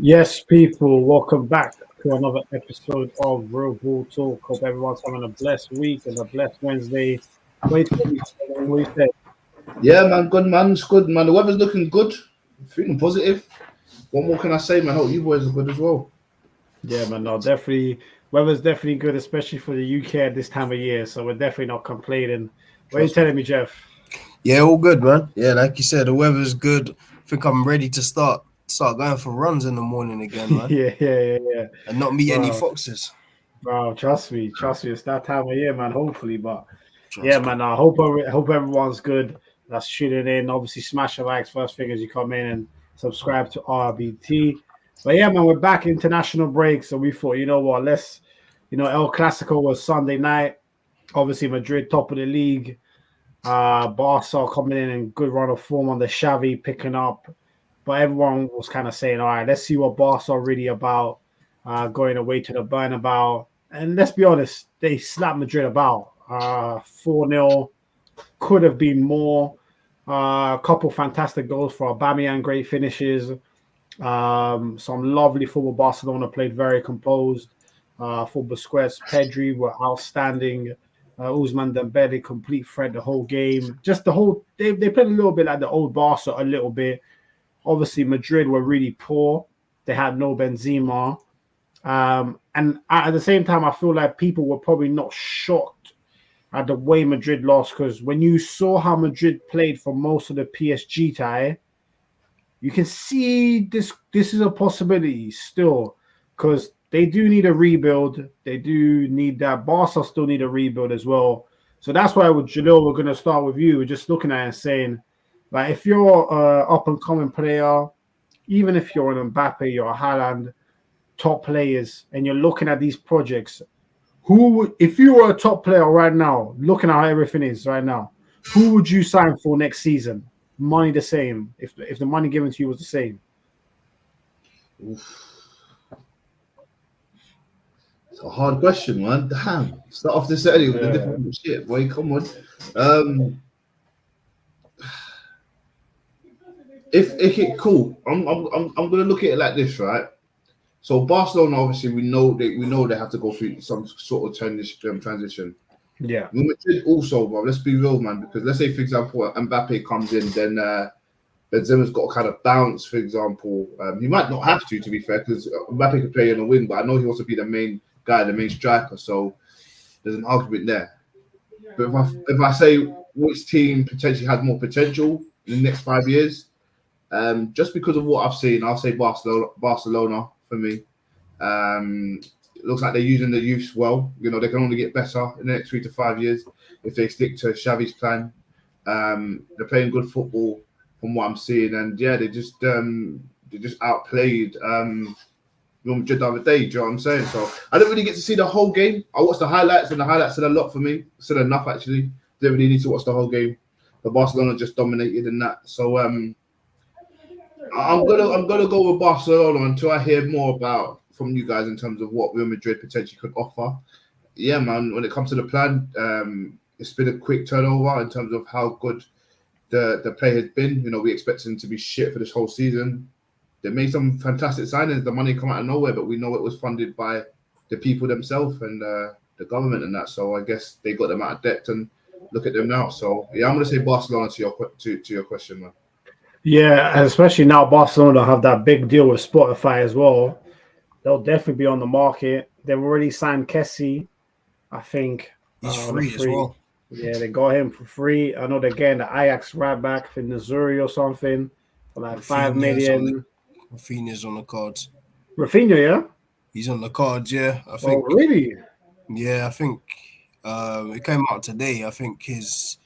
Yes, people, welcome back to another episode of Real Ball Talk. Hope everyone's having a blessed week and a blessed Wednesday. Wait, what do you say? Yeah, man, good man. It's good, man. The weather's looking good. Feeling positive. What more can I say, man? Hope you boys are good as well. Yeah, man, no, definitely. Weather's definitely good, especially for the UK at this time of year. So we're definitely not complaining. What are you Trust me. telling me, Jeff? Yeah, all good, man. Yeah, like you said, the weather's good. I think I'm ready to start going for runs in the morning again, man, Yeah. and not meet any Bro, foxes. bro, trust me. It's that time of year, man. Hopefully, but yeah, Trust me. man. I hope everyone's good. That's tuning in. Obviously, smash the likes first thing as you come in and subscribe to RBT. But yeah, man, we're back international break, so we thought, you know what, El Classico was Sunday night. Obviously, Madrid top of the league. Barca coming in good run of form on the Xavi picking up. But everyone was kind of saying, all right, let's see what Barca are really about. Going away to the Bernabeu. And let's be honest, they slapped Madrid about. 4-0. Could have been more. A couple fantastic goals for Aubameyang, great finishes. Some lovely football. Barcelona played very composed. For Busquets, Pedri were outstanding. Usman Dembele, complete threat the whole game. Just the whole, they played a little bit like the old Barca, a little bit. Obviously, Madrid were really poor. They had no Benzema. And at the same time, I feel like people were probably not shocked at the way Madrid lost, because when you saw how Madrid played for most of the PSG tie, you can see this is a possibility still, because they do need a rebuild. They do need that. Barca still need a rebuild as well. So that's why with Jalil, we're going to start with you. We're just looking at it and saying, like, if you're an up and coming player, even if you're an Mbappe, you're a Haaland, top players, and you're looking at these projects, if you were a top player right now, looking at how everything is right now, who would you sign for next season? Money the same. If the money given to you was the same. Oof. It's a hard question, man. Damn. Start off this early with the difficult shit, boy. Come on. If it cool, I'm gonna look at it like this, right? So Barcelona, obviously, we know they have to go through some sort of transition. Yeah. Real Madrid also, bro. Let's be real, man. Because let's say, for example, Mbappe comes in, then Benzema's got to kind of bounce. For example, he might not have to be fair, because Mbappe could play in the wing, but I know he wants to be the main guy, the main striker. So there's an argument there. But if I say which team potentially has more potential in the next 5 years, just because of what I've seen, I'll say Barcelona for me. It looks like they're using the youths well. You know, they can only get better in the next 3 to 5 years if they stick to Xavi's plan. They're playing good football from what I'm seeing, and yeah, they just outplayed Real Madrid the other day. Do you know what I'm saying? So I didn't really get to see the whole game. I watched the highlights, and the highlights said a lot for me. Said enough actually. Didn't really need to watch the whole game. But Barcelona just dominated in that. So I'm gonna go with Barcelona until I hear more from you guys in terms of what Real Madrid potentially could offer. Yeah, man. When it comes to the plan, it's been a quick turnover in terms of how good the play has been. You know, we expected them to be shit for this whole season. They made some fantastic signings. The money come out of nowhere, but we know it was funded by the people themselves and the government and that. So I guess they got them out of debt, and look at them now. So yeah, I'm gonna say Barcelona to your question, man. Yeah, and especially now Barcelona have that big deal with Spotify as well. They'll definitely be on the market. They've already signed Kessie, I think, He's on a free as free. well. Yeah, they got him for free. I know they're getting the Ajax right back for Missouri or something for like 5 million. Rafinha's on the cards. Rafinha, yeah? He's on the cards, yeah. I Oh, think. really? Yeah, I think it came out today. I think his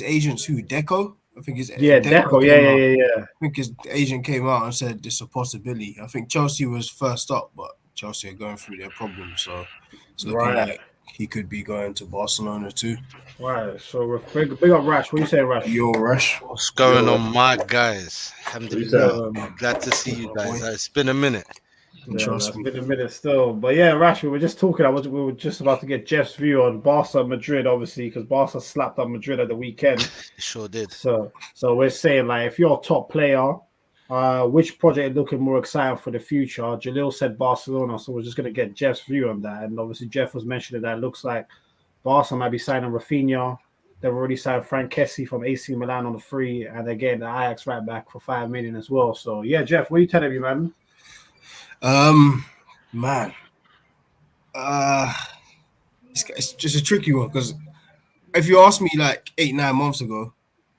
agent's who? Deco? I think his Yeah, Deco. Yeah. I think his agent came out and said it's a possibility. I think Chelsea was first up, but Chelsea are going through their problems, so it's looking like he could be going to Barcelona too. Right. So big up Rash. What do you say, Rash? Yo, Rush. What's going on, my guys? Alhamdulillah. Yeah, Glad to see you guys. It's been a minute. It's been a minute still. But yeah, Rash, we were just talking. We were just about to get Jeff's view on Barca Madrid, obviously, because Barca slapped up Madrid at the weekend. It sure did. So we're saying, like, if you're a top player, Which project is looking more exciting for the future? Jalil said Barcelona, so we're just going to get Jeff's view on that. And obviously, Jeff was mentioning that it looks like Barca might be signing Rafinha. They've already signed Frank Kessie from AC Milan on the free, and they're getting the Ajax right back for $5 million as well. So, yeah, Jeff, what are you telling me, man? Man, it's just a tricky one because if you asked me like 8-9 months ago,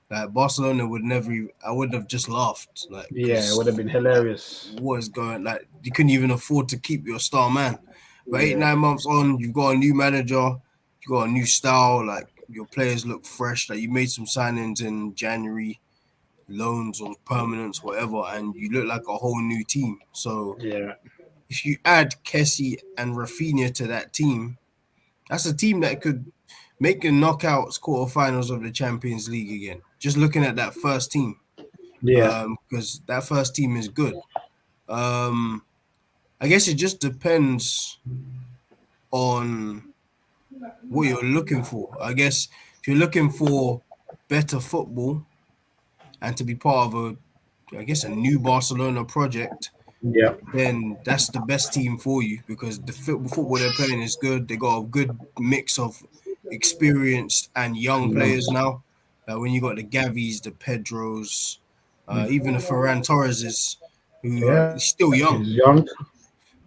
like Barcelona I wouldn't have just laughed. Like, yeah, it would have been hilarious. What is going? Like, you couldn't even afford to keep your star man. But 8-9 months on, you've got a new manager, you got a new style. Like, your players look fresh. Like, you made some signings in January, loans or permanents, whatever, and you look like a whole new team. So yeah, if you add Kessie and Rafinha to that team, that's a team that could make the knockouts, quarterfinals of the Champions League again. Just looking at that first team, because that first team is good. I guess it just depends on what you're looking for. I guess if you're looking for better football and to be part of a new Barcelona project, then that's the best team for you because the football they're playing is good. They got a good mix of experienced and young players now. When you got the Gavis, the Pedros, even the Ferran Torreses, who are still young. He's young.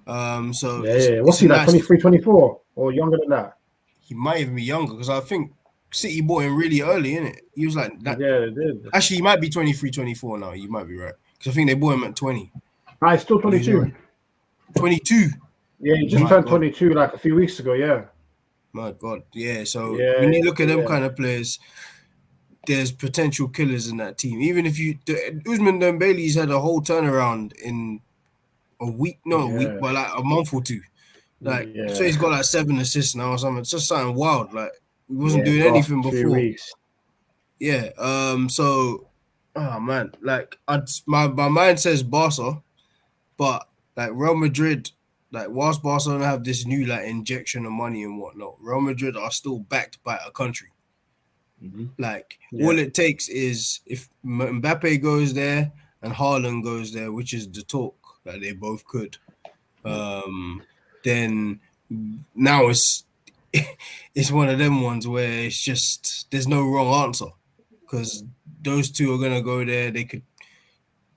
What's he like, 23, 24? Or younger than that? He might even be younger because I think City bought him really early, innit? He was like that. Yeah, they did. Actually, he might be 23, 24 now. You might be right. Because I think they bought him at 20. Nah, he's still 22. 22? Yeah, he just turned 22 like a few weeks ago, yeah. My God, yeah. So when you look at them kind of players, there's potential killers in that team. Even if Ousmane Dembele's had a whole turnaround in a week, but like a month or two. Like, so he's got like 7 assists now or something. It's just something wild. Like, he wasn't doing anything before. Yeah. So, oh man, like my mind says Barca, but like Real Madrid. Like, whilst Barcelona have this new like injection of money and whatnot, Real Madrid are still backed by a country. Like, all it takes is if Mbappe goes there and Haaland goes there, which is the talk that they both could, then now it's one of them ones where it's just there's no wrong answer because those two are gonna go there. They could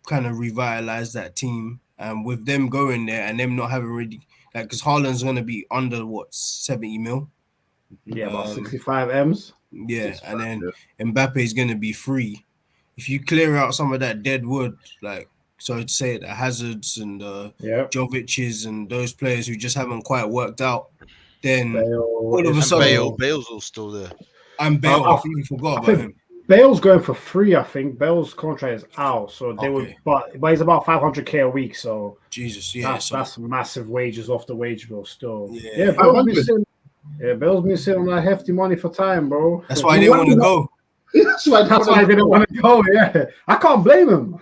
kind of revitalize that team. And with them going there and them not having really, like, because Haaland's going to be under, 70 mil? Yeah, about 65 M's. Yeah, and then Mbappe is going to be free. If you clear out some of that dead wood, like, so to say, the Hazards and Jovic's and those players who just haven't quite worked out, then all of a sudden... Bale's all still there. And Bale, I even forgot about him. Bale's going for free, I think. Bale's contract is out, so they would, but he's about 500k a week. So Jesus, that's massive wages off the wage bill still. Bale's been sitting on that hefty money for time, bro. That's why they want to go. That's why they didn't want to go. Yeah, I can't blame him.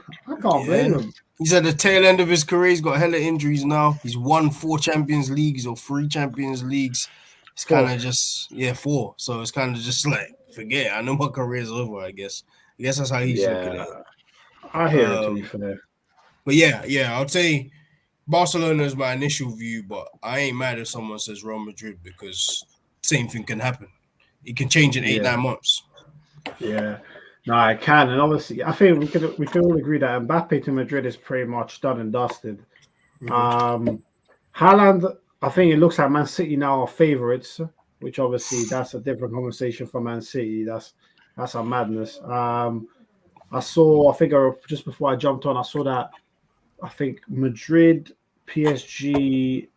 He's at the tail end of his career. He's got hella injuries now. He's won 4 Champions Leagues or 3 Champions Leagues. It's kind of just 4. So it's kind of just like, forget. I know my career's over. I guess that's how he's looking at it. I hear it, to be fair. But yeah, I'd say Barcelona is my initial view, but I ain't mad if someone says Real Madrid because same thing can happen. It can change in 8-9 months. Yeah, no, it can, and obviously, I think we can all agree that Mbappe to Madrid is pretty much done and dusted. Haaland, I think it looks like Man City now are favourites. Which obviously that's a different conversation for Man City. That's a madness. Just before I jumped on, I saw that I think Madrid, PSG,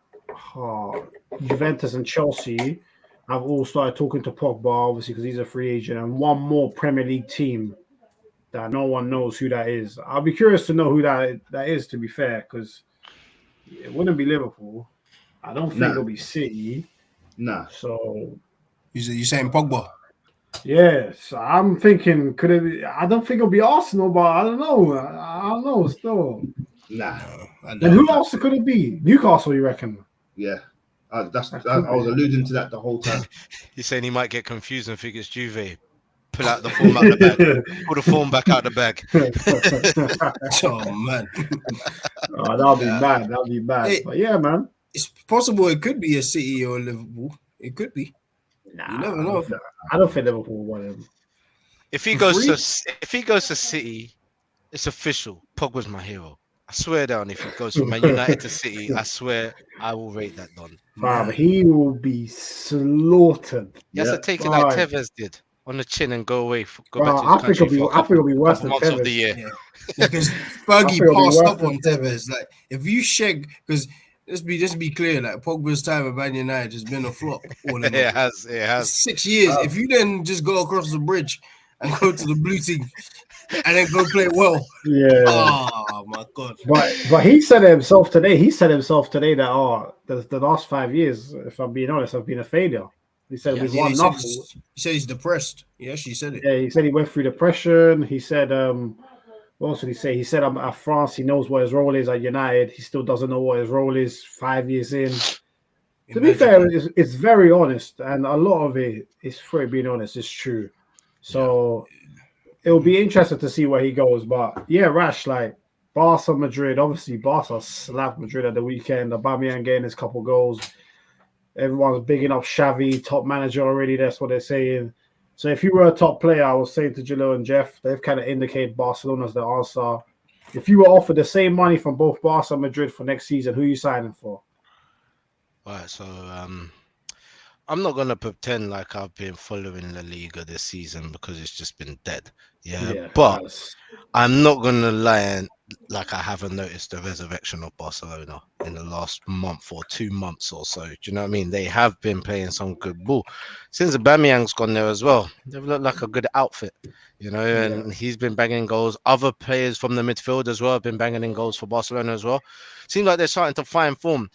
Juventus, and Chelsea have all started talking to Pogba, obviously because he's a free agent, and one more Premier League team that no one knows who that is. I'll be curious to know who that is. To be fair, because it wouldn't be Liverpool. I don't think it'll be City. Nah. So you saying Pogba? Yeah. So I'm thinking, could it be? I don't think it'll be Arsenal, but I don't know. I don't know still. Nah. And who else could it be? Newcastle, you reckon? Yeah. I was alluding to that the whole time. You're saying he might get confused and think it's Juve. pull out the form out the bag. Pull the form back out the bag. Oh man, that'll be mad. That'll be mad. Hey, but yeah, man. it's possible it could be a City or Liverpool. It could be. Nah, You never know. I don't think Liverpool want him. If he goes to City, it's official. Pogba's my hero. I swear down, if he goes from Man United to City, I swear I will rate that done. Fam, he will be slaughtered. He has to take it like Tevez did on the chin and go away. Go back to his I think country I think it'll be worse than months Tevez. of the year. Yeah. Because Fergie passed up on Tevez. Like, if you shag, because let's be clear, like Pogba's time at Man United has been a flop. It has. 6 years. If you then just go across the bridge and go to the blue team and then go play well. Yeah. Oh my God. But he said it himself today. He said himself today that the last 5 years, if I'm being honest, have been a failure. He said we've won nothing. He said he's depressed. He actually said it. Yeah, he said he went through depression. He said what else did he say? He said at France he knows what his role is. At United, he still doesn't know what his role is 5 years in. To be fair, it's very honest, and a lot of it is, for being honest, is true. So it'll be interesting to see where he goes. But yeah, Rash, like Barca, Madrid. Obviously, Barca slapped Madrid at the weekend. Aubameyang getting his couple goals. Everyone's bigging up Xavi, top manager already. That's what they're saying. So if you were a top player, I was saying to Jalil and Jeff, they've kind of indicated Barcelona as the answer. If you were offered the same money from both Barca and Madrid for next season, who are you signing for? Right, so I'm not gonna pretend like I've been following La Liga this season because it's just been dead. Yeah, but I'm not gonna lie like I haven't noticed the resurrection of Barcelona in the last month or 2 months or so. Do you know what I mean? They have been playing some good ball. Since Aubameyang's gone there as well, they've looked like a good outfit, you know, and he's been banging goals. Other players from the midfield as well have been banging in goals for Barcelona as well. Seems like they're starting to find form.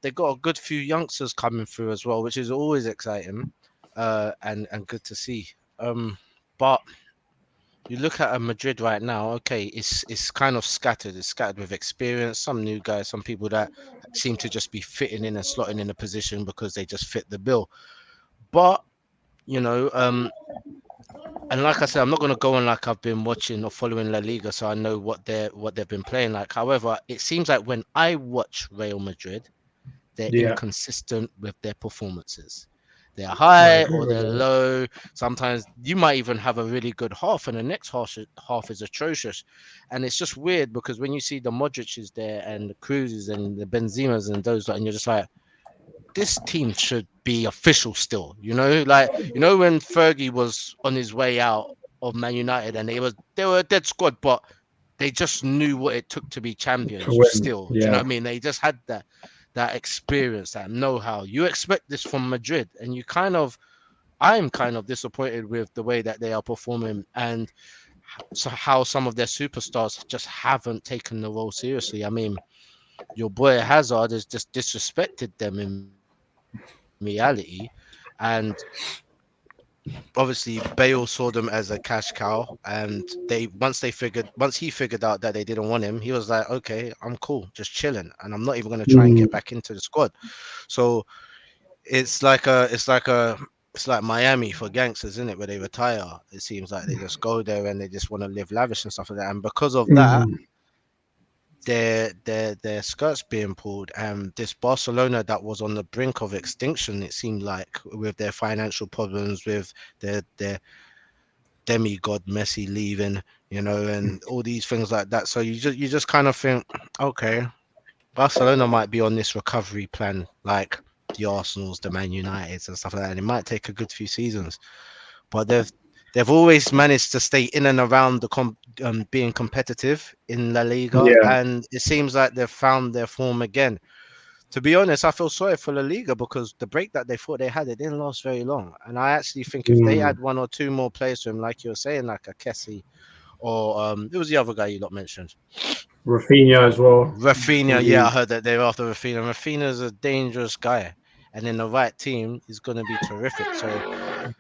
They've got a good few youngsters coming through as well, which is always exciting and good to see. But you look at Madrid right now, okay, it's kind of scattered. It's scattered with experience, some new guys, some people that seem to just be fitting in and slotting in a position because they just fit the bill. But, you know, and like I said, I'm not going to go on like I've been watching or following La Liga, so I know what they've been playing like. However, it seems like when I watch Real Madrid, they're inconsistent with their performances. They're high or they're low. Sometimes you might even have a really good half, and the next half is atrocious. And it's just weird because when you see the Modric's there and the Cruzes and the Benzemas and those, and you're just like, this team should be official still, you know, like, you know, when Fergie was on his way out of Man United and they were a dead squad, but they just knew what it took to be champions still. Do you know what I mean? They just had that experience, that know-how. You expect this from Madrid, and I'm kind of disappointed with the way that they are performing and so how some of their superstars just haven't taken the role seriously. I mean, your boy Hazard has just disrespected them in reality, and obviously Bale saw them as a cash cow, and once he figured out that they didn't want him, he was like, okay, I'm cool, just chilling, and I'm not even going to try and get back into the squad. So it's like Miami for gangsters, isn't it, where they retire. It seems like they just go there and they just want to live lavish and stuff like that, and because of that, their skirts being pulled, and this Barcelona that was on the brink of extinction, it seemed like, with their financial problems, with their demigod Messi leaving, you know, and all these things like that. So you just kind of think, okay, Barcelona might be on this recovery plan like the Arsenals, the Man Uniteds and stuff like that, and it might take a good few seasons, but they've always managed to stay in and around the being competitive in La Liga, and it seems like they've found their form again. To be honest, I feel sorry for La Liga because the break that they thought they had, it didn't last very long. And I actually think if they add 1 or 2 more players to him, like you were saying, like a Kessie, or it was the other guy you lot mentioned, Rafinha as well. Rafinha, yeah, I heard that they were after Rafinha. Rafinha's a dangerous guy, and in the right team, he's going to be terrific. So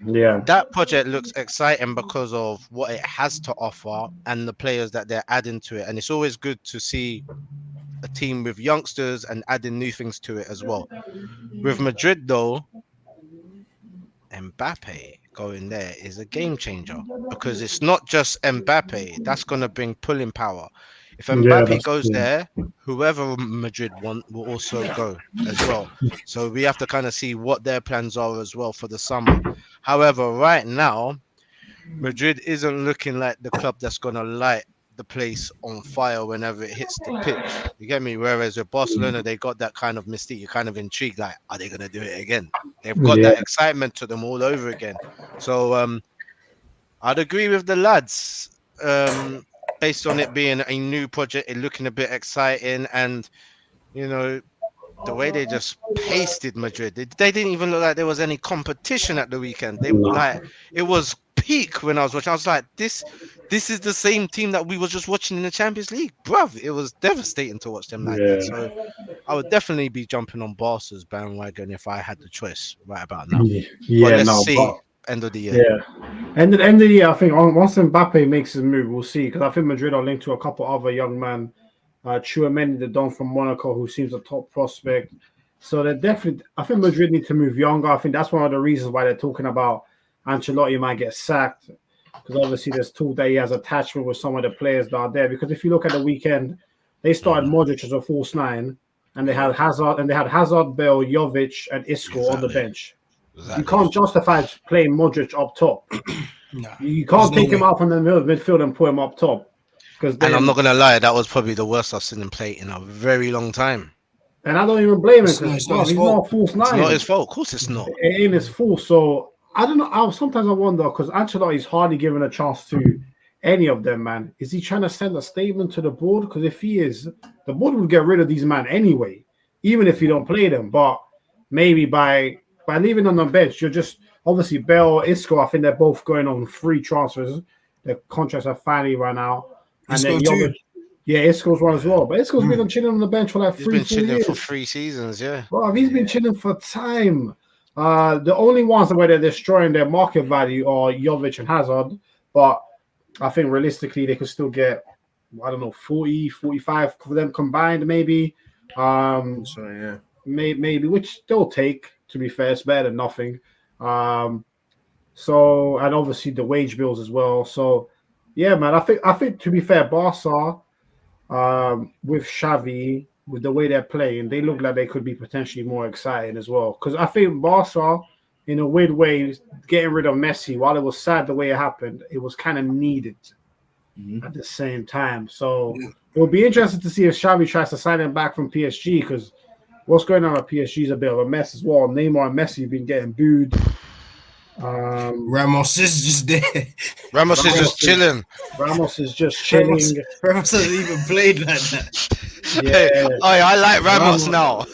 that project looks exciting because of what it has to offer and the players that they're adding to it. And it's always good to see a team with youngsters and adding new things to it as well. With Madrid, though, Mbappe, going there is a game changer because it's not just Mbappe that's going to bring pulling power. If Mbappe goes there, whoever Madrid want will also go as well. So we have to kind of see what their plans are as well for the summer. However, right now, Madrid isn't looking like the club that's going to light the place on fire whenever it hits the pitch. You get me? Whereas with Barcelona, they got that kind of mystique. You're kind of intrigued, like, are they going to do it again? They've got that excitement to them all over again. So I'd agree with the lads. Based on it being a new project, it looking a bit exciting, and you know the way they just pasted Madrid. They didn't even look like there was any competition at the weekend. They like it was peak when I was watching. I was like, this is the same team that we were just watching in the Champions League, bruv. It was devastating to watch them like that. So I would definitely be jumping on Barca's bandwagon if I had the choice right about now. But let's see. End of the year. Yeah. End of the year, I think once Mbappe makes his move, we'll see. Because I think Madrid are linked to a couple other young men. Tchouaméni, the Don from Monaco, who seems a top prospect. So they're definitely, I think Madrid need to move younger. I think that's one of the reasons why they're talking about Ancelotti might get sacked. Because obviously there's talk that he has attachment with some of the players that are there. Because if you look at the weekend, they started Modric as a false nine, and they had Hazard, Bale, Jovic, and Isco on the bench. You can't justify playing Modric up top. You can't take him out from the midfield and put him up top. And I'm not gonna lie, that was probably the worst I've seen him play in a very long time. And I don't even blame him because he's not a false nine. It's not his fault. Of course, it's not. It ain't his fault. So I don't know. Sometimes I wonder because Ancelotti is hardly given a chance to any of them. Man, is he trying to send a statement to the board? Because if he is, the board will get rid of these men anyway, even if you don't play them. But maybe by leaving on the bench, you're just obviously Bell, Isco. I think they're both going on free transfers. Their contracts have finally run out. And then Isco's one as well. But Isco's been chilling on the bench for like 3 years. He's been chilling for 3 seasons, yeah. Bro, he's been chilling for time. The only ones where they're destroying their market value are Jovic and Hazard. But I think realistically, they could still get, I don't know, 40, 45 for them combined, maybe. Maybe, which they'll take. To be fair, it's better than nothing. And obviously the wage bills as well. So, yeah, man, I think to be fair, Barca, with Xavi, with the way they're playing, they look like they could be potentially more exciting as well. Because I think Barca, in a weird way, getting rid of Messi, while it was sad the way it happened, it was kind of needed at the same time. So it would be interesting to see if Xavi tries to sign him back from PSG because what's going on at PSG is a bit of a mess as well. Neymar and Messi have been getting booed. Ramos is just there. Ramos is just chilling. Ramos is just chilling. Ramos hasn't even played like that. Yeah. I like Ramos now.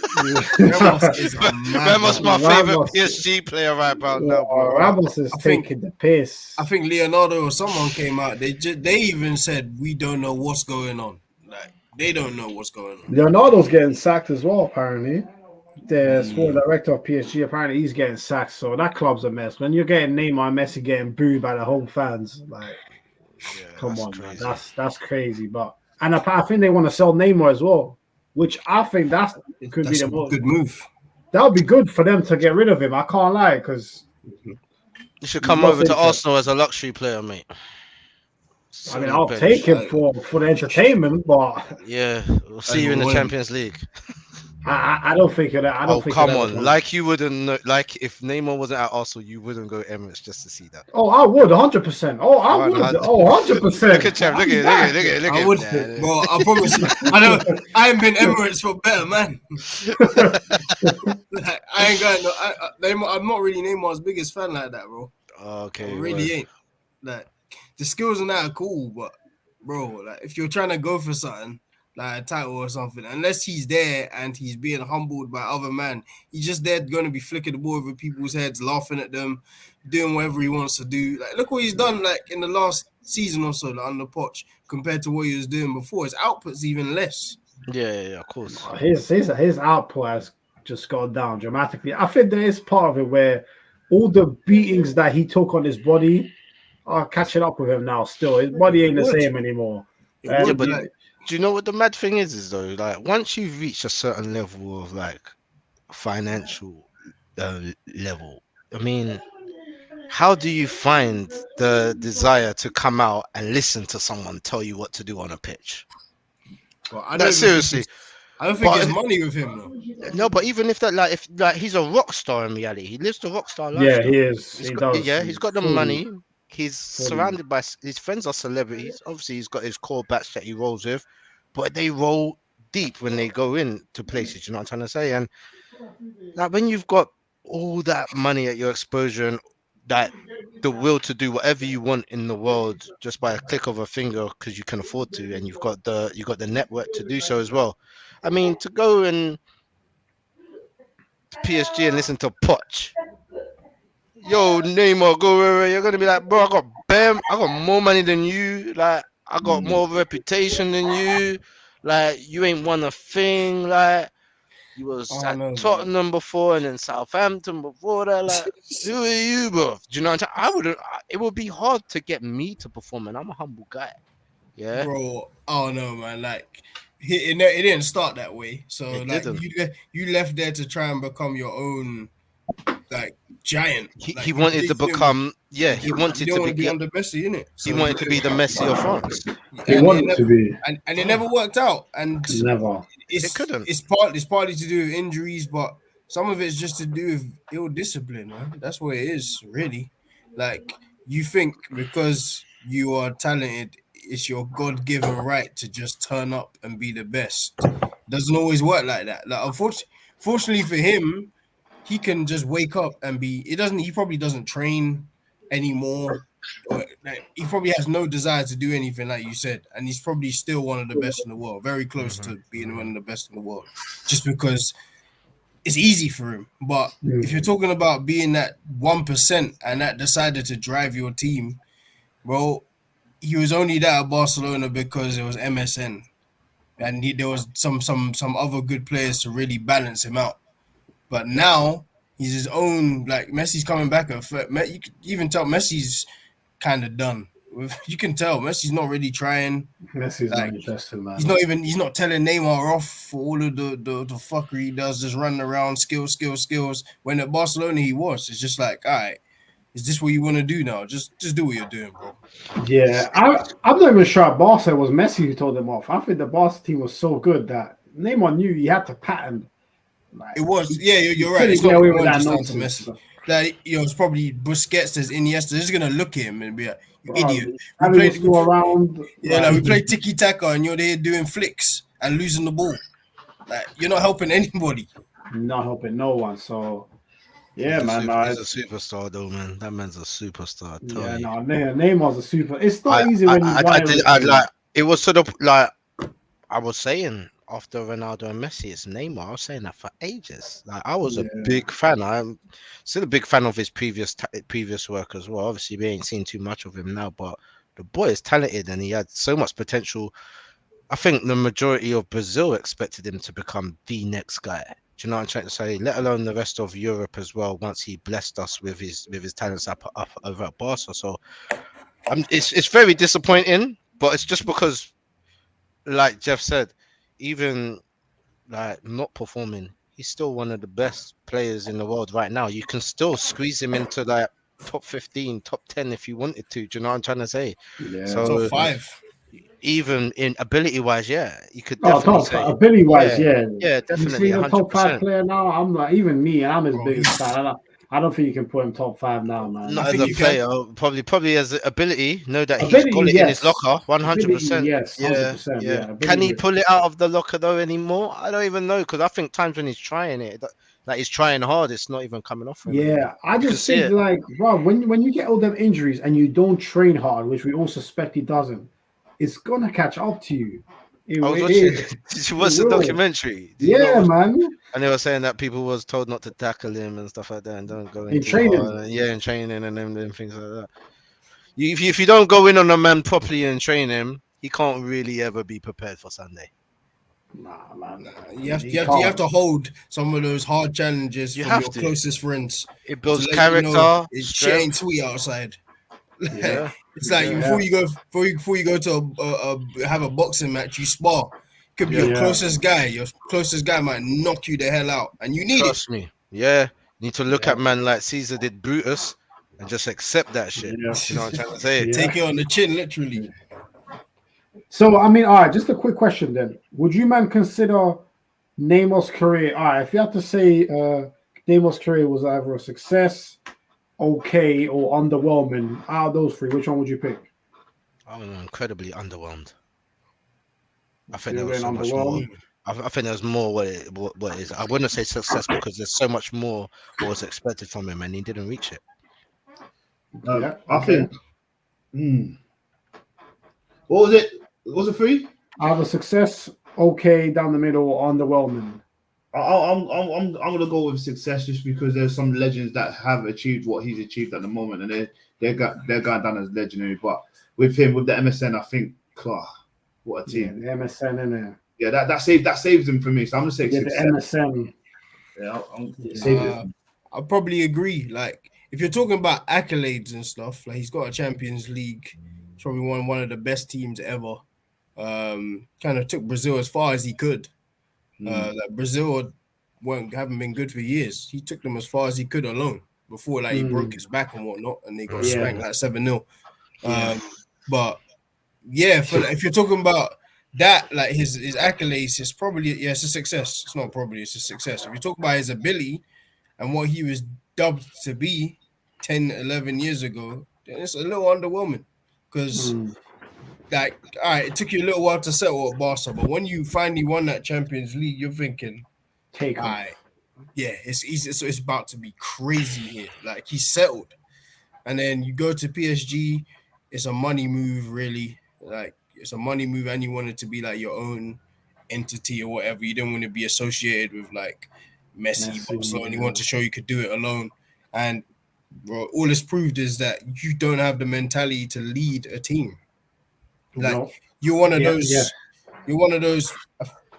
Ramos my favorite PSG player right about now. Bro. Ramos is taking the piss. I think Leonardo or someone came out. They even said we don't know what's going on. Like they don't know what's going on. Leonardo's getting sacked as well, apparently. The sport director of PSG, apparently he's getting sacked. So that club's a mess. When you're getting Neymar and Messi getting booed by the home fans, like, come on, crazy. Man, that's crazy. But I think they want to sell Neymar as well, which I think that's be the good move. That would be good for them to get rid of him. I can't lie, because you should come over to Arsenal as a luxury player, mate. I mean, I'll take him for the entertainment, but yeah, we'll see you in the Champions League. I don't think of that. Come on. Like you wouldn't know, like if Neymar wasn't at Arsenal, you wouldn't go Emirates just to see that. Oh, I would 100%. Oh, I would. 100%. Look at Chem. Look at. I would. Well, I promise you. I ain't been Emirates for better, man. Like, I ain't going. I'm not really Neymar's biggest fan like that, bro. Okay. I really ain't. Like the skills and that are cool, but bro, like if you're trying to go for something. Like a title or something, unless he's there and he's being humbled by other men, he's just there going to be flicking the ball over people's heads, laughing at them, doing whatever he wants to do. Like, look what he's done, like in the last season or so, like, on the Poch, compared to what he was doing before. His output's even less. Yeah, of course. His output has just gone down dramatically. I think there is part of it where all the beatings that he took on his body are catching up with him now. Still, his body ain't the same anymore. Do you know what the mad thing is though? Like once you've reached a certain level of like financial level, I mean, how do you find the desire to come out and listen to someone tell you what to do on a pitch? Well, Seriously. I don't think it's money with him though. No, but even if he's a rock star in reality, he lives the rock star lifestyle. Yeah, he is. He does. Yeah, he's got the money. He's surrounded by his friends are celebrities. Obviously, he's got his core batch that he rolls with, but they roll deep when they go into places. You know what I'm trying to say? And like when you've got all that money at your exposure and that the will to do whatever you want in the world just by a click of a finger because you can afford to, and you've got the network to do so as well. I mean, to go and PSG and listen to Poch. Yo, Neymar, go where you're gonna be like, bro, I got more money than you. Like, I got more reputation than you. Like, you ain't won a thing. Like, you was at Tottenham before and then Southampton before that. Like, who are you, bro? Do you know what I'm saying? It would be hard to get me to perform, and I'm a humble guy. Yeah, bro. Oh no, man. Like, it didn't start that way. So you left there to try and become your own like giant. He wanted to become. Yeah, he wanted to be under Messi, innit? So he wanted to be the Messi of France. He wanted to be, and it never worked out. And never. It couldn't. It's partly to do with injuries, but some of it's just to do with ill discipline, man. That's what it is, really. Like, you think because you are talented, it's your God-given right to just turn up and be the best. It doesn't always work like that. Like, unfortunately for him, he can just wake up and be. He probably doesn't train anymore. Or, like, he probably has no desire to do anything, like you said, and he's probably still one of the best in the world, very close to being one of the best in the world, just because it's easy for him. But if you're talking about being that 1% and that decided to drive your team, bro, he was only there at Barcelona because it was MSN, and there was some other good players to really balance him out. But now he's his own. Like, Messi's coming back. You can even tell Messi's kind of done. You can tell Messi's not really trying. Messi's not interested, man. He's not telling Neymar off for all of the fuckery he does, just running around, skills. When at Barcelona he was. It's just like, all right, is this what you want to do now? Just do what you're doing, bro. Yeah, I'm not even sure at Barca it was Messi who told them off. I think the Barca team was so good that Neymar knew he had to pattern. Like, it was, yeah, you're right. It's not just down to Messi. Like, it's probably Busquets, there's Iniesta. They're just gonna look at him and be like, "You idiot." We played tiki taka, and you're there doing flicks and losing the ball. Like, you're not helping anybody. Not helping no one. So, yeah, he's man. He's a superstar, though, man. That man's a superstar. Yeah, no, Neymar's a super. It's not easy when it was sort of like I was saying. After Ronaldo and Messi, it's Neymar. I was saying that for ages. Like, I was a big fan. I'm still a big fan of his previous work as well. Obviously, we ain't seen too much of him now, but the boy is talented and he had so much potential. I think the majority of Brazil expected him to become the next guy. Do you know what I'm trying to say? Let alone the rest of Europe as well. Once he blessed us with his talents up over at Barca, so it's very disappointing. But it's just because, like Jeff said, even like not performing, he's still one of the best players in the world right now. You can still squeeze him into like top 15, top 10 if you wanted to. Do you know what I'm trying to say? Yeah, so top 5. Even in ability wise, yeah, you could definitely say ability wise, yeah, definitely. He's a top 5 player now. I'm like, even me, and I'm his biggest fan. I don't think you can put him top 5 now, man. Not as a player, probably as ability. Know that he's got it in his locker, 100%. Yes, 100%. Yeah. Can he pull it out of the locker though anymore? I don't even know, because I think times when he's trying it, like he's trying hard, it's not even coming off him. Yeah, I just think like, bro, when you get all them injuries and you don't train hard, which we all suspect he doesn't, it's gonna catch up to you. Did you watch the documentary? Man. And they were saying that people was told not to tackle him and stuff like that, and don't go in training. In training and them things like that. If you don't go in on a man properly and train him, he can't really ever be prepared for Sunday. Nah, man. You have to hold some of those hard challenges from your closest friends. It builds character. Shit ain't sweet outside. Yeah. It's like before you go to have a boxing match, you spar. Could be your closest guy. Your closest guy might knock you the hell out, and you need Trust me. Yeah, you need to look at man like Caesar did Brutus. and just accept that shit. Yeah. You know what I'm trying to say? Yeah. Take it on the chin, literally. So, I mean, all right, just a quick question then. Would you, man, consider Neymar's career? All right, if you had to say Neymar's career was either a success, okay, or underwhelming, out of those three, which one would you pick? I'm incredibly underwhelmed. I So think there you're was so going much more. underwhelmed? I think there's more what it is. I wouldn't say success because there's so much more what was expected from him and he didn't reach it. Yeah, I okay. think. What was it? Was it three? Either success, okay, down the middle, or underwhelming. I'm gonna go with success just because there's some legends that have achieved what he's achieved at the moment, and they're going down as legendary. But with him, with the MSN, I think, what a team! Yeah, the MSN in there. Yeah, that saves him for me. So I'm gonna say Yeah, success. the MSN. Yeah, it saved him. I'll probably agree. Like, if you're talking about accolades and stuff, like he's got a Champions League. He's probably one of the best teams ever. Kind of took Brazil as far as he could. Like Brazil haven't been good for years. He took them as far as he could alone before he broke his back and whatnot, and they got spanked like 7-0. But yeah, if you're talking about that, like his accolades, it's probably it's a success. It's not probably, it's a success. If you talk about his ability and what he was dubbed to be 10, 11 years ago, then it's a little underwhelming because. Like, all right, it took you a little while to settle at Barca, but when you finally won that Champions League, you're thinking, all right, yeah, it's easy. So it's about to be crazy here. Like, he's settled. And then you go to PSG, it's a money move, really. Like, it's a money move, and you want it to be like your own entity or whatever. You didn't want to be associated with like Messi, Barcelona. You want to show you could do it alone. And bro, all it's proved is that you don't have the mentality to lead a team. Like you're one of those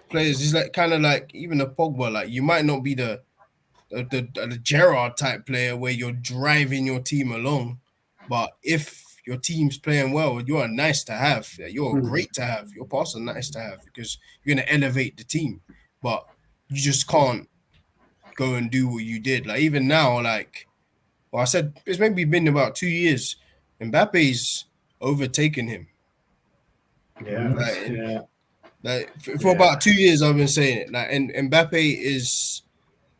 players. He's like kind of like even a Pogba. Like you might not be the Gerrard type player where you're driving your team along, but if your team's playing well, you are nice to have. You're great to have. Your pass are nice to have because you're gonna elevate the team. But you just can't go and do what you did. Like even now, like I said, it's maybe been about 2 years. Mbappe's overtaken him. For about 2 years, I've been saying it. Like, and Mbappe is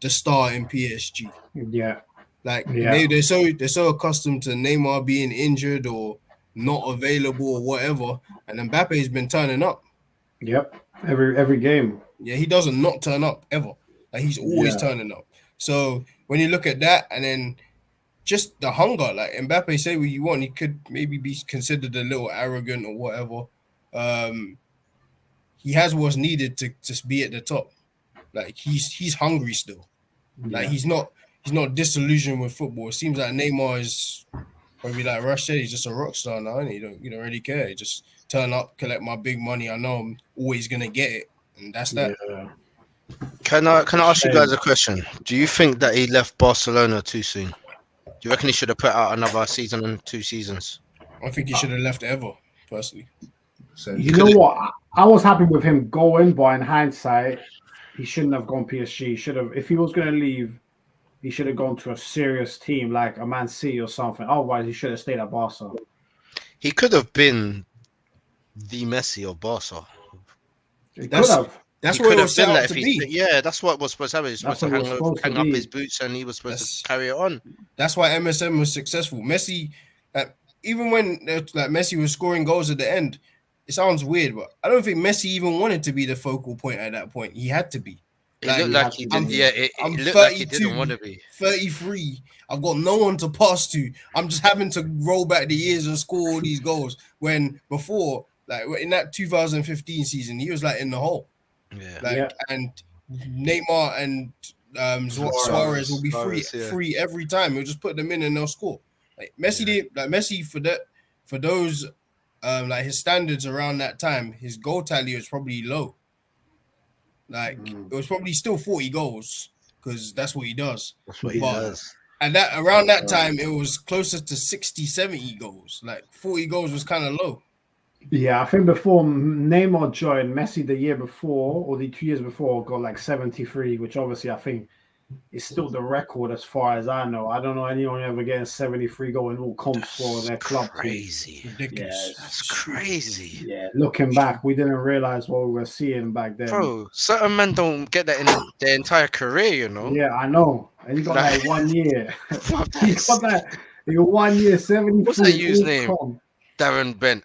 the star in PSG. They're so accustomed to Neymar being injured or not available or whatever, and Mbappe's been turning up. Yep, every game. Yeah, he doesn't not turn up ever. Like he's always turning up. So when you look at that, and then just the hunger, like Mbappe, say what you want, he could maybe be considered a little arrogant or whatever. He has what's needed to just be at the top. Like he's hungry still. Like he's not disillusioned with football. It seems like Neymar is probably like Rush said, he's just a rock star now, and you don't really care. He just turn up, collect my big money. I know I'm always gonna get it, and that's that. Yeah. Can I ask you guys a question? Do you think that he left Barcelona too soon? Do you reckon he should have put out another season and 2 seasons? I think he should have left ever, personally. So you know what? I was happy with him going, but in hindsight, he shouldn't have gone PSG. He should have, if he was going to leave, he should have gone to a serious team like a Man City or something. Otherwise, he should have stayed at Barca. He could have been the Messi of Barca. He could have. That's what it was set up to be. Yeah, that's what was supposed to happen. He was supposed to hang up his boots and he was supposed to carry it on. That's why MSN was successful. Messi, even when like Messi was scoring goals at the end, it sounds weird, but I don't think Messi even wanted to be the focal point at that point. He had to be. It looked like he didn't. I'm looked 32, like he didn't want to be. 33. I've got no one to pass to. I'm just having to roll back the years and score all these goals. When before, like in that 2015 season, he was like in the hole. And Neymar and Suarez will be free every time. He'll just put them in and they'll score. Like Messi did, like Messi for those like his standards around that time, his goal tally was probably low. Like it was probably still 40 goals because that's what he does. That's what he does. And that around that time, it was closer to 60, 70 goals. Like 40 goals was kind of low. Yeah, I think before Neymar joined, Messi the year before or the 2 years before got like 73, which obviously I think is still the record as far as I know. I don't know anyone ever getting 73 goal in all comps for their club. Crazy. Ridiculous. Yeah, That's crazy. Yeah, looking back, we didn't realize what we were seeing back then. Bro, certain men don't get that in their entire career, you know? Yeah, I know. And you got Like- like 1 year. Fuck You that. got that. You got 1 year, 73. What's that you's all name? comp. Darren Bent.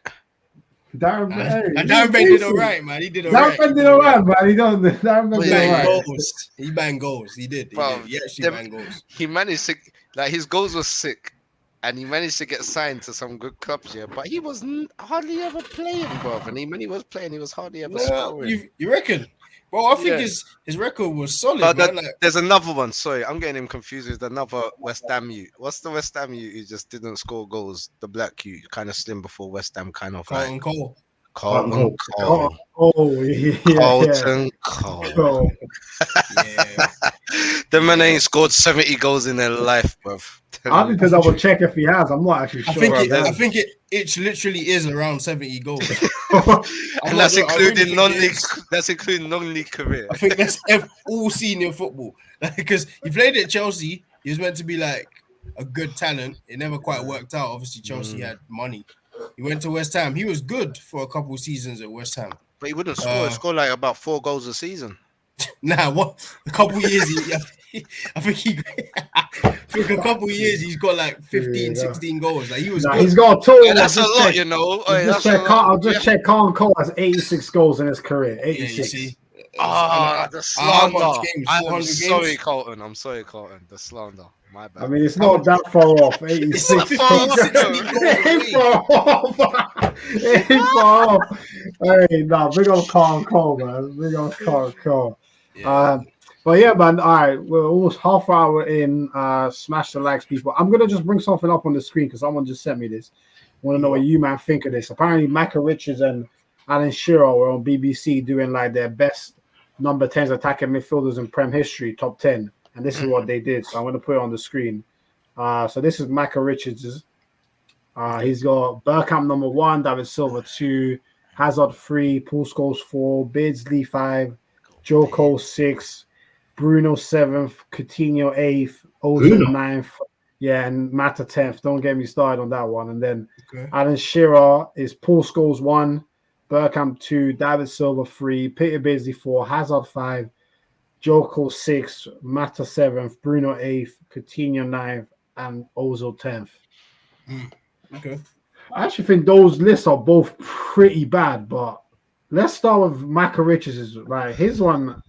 Darren Bent. Darren Bent did all right, man. He did all right. Darren Bent did all right, man. He done. Darren Bent He did all banged right. goals. He banged goals. He did. Bro, He actually banged goals. He managed to, like, his goals were sick. And he managed to get signed to some good clubs, yeah. But he was hardly ever playing, bro. And when he was playing, he was hardly ever scoring. You reckon? Well, I think his record was solid. Man. There's another one. Sorry, I'm getting him confused with another West Ham youth. What's the West Ham youth who just didn't score goals? The black youth, kind of slim before West Ham, kind of Carlton Cole. Carlton Cole. Yeah. Carlton Cole. Yeah. The man ain't scored 70 goals in their life, bro. I need to double check if he has. I'm not actually sure. I think it literally is around 70 goals. And that's including non-league. That's including non-league career. I think that's all senior football. Because he played at Chelsea, he was meant to be like a good talent. It never quite worked out. Obviously, Chelsea had money. He went to West Ham. He was good for a couple of seasons at West Ham. But he wouldn't score. He scored like about 4 goals a season. Nah, what? A couple of years. I think a couple of years he's got like 15, 16 goals. Like he was. He's got a total. Yeah, that's a lot, you know. I'll just check. Carlton Cole has 86 goals in his career. 86. Yeah, the slander. I'm sorry, Carlton. I'm sorry, Carlton. The slander. My bad. I mean, it's not that far off. 86. It ain't far off. Hey, nah, big old Carlton Cole, man. Big old Carlton Cole. Yeah. But yeah, man. All right, we're almost half hour in. Smash the likes, people. I'm gonna just bring something up on the screen because someone just sent me this. I want to know what you man think of this. Apparently, Micah Richards and Alan Shearer were on BBC doing like their best number 10s attacking midfielders in Prem history, top 10, and this is what they did. So I'm gonna put it on the screen. So this is Micah Richards. He's got Bergkamp number 1, David Silva 2, Hazard 3, Paul Scholes 4, Beardsley 5, Joe Cole 6. Bruno 7th, Coutinho 8th, Ozil 9th, and Mata 10th. Don't get me started on that one. And then Alan Shearer is Paul Scholes 1, Bergkamp 2, David Silva 3, Peter Beardsley 4, Hazard 5, Joe Cole 6, Mata 7th, Bruno 8th, Coutinho 9th, and Ozil 10th. Okay. I actually think those lists are both pretty bad, but let's start with Micah Richards. Like his one.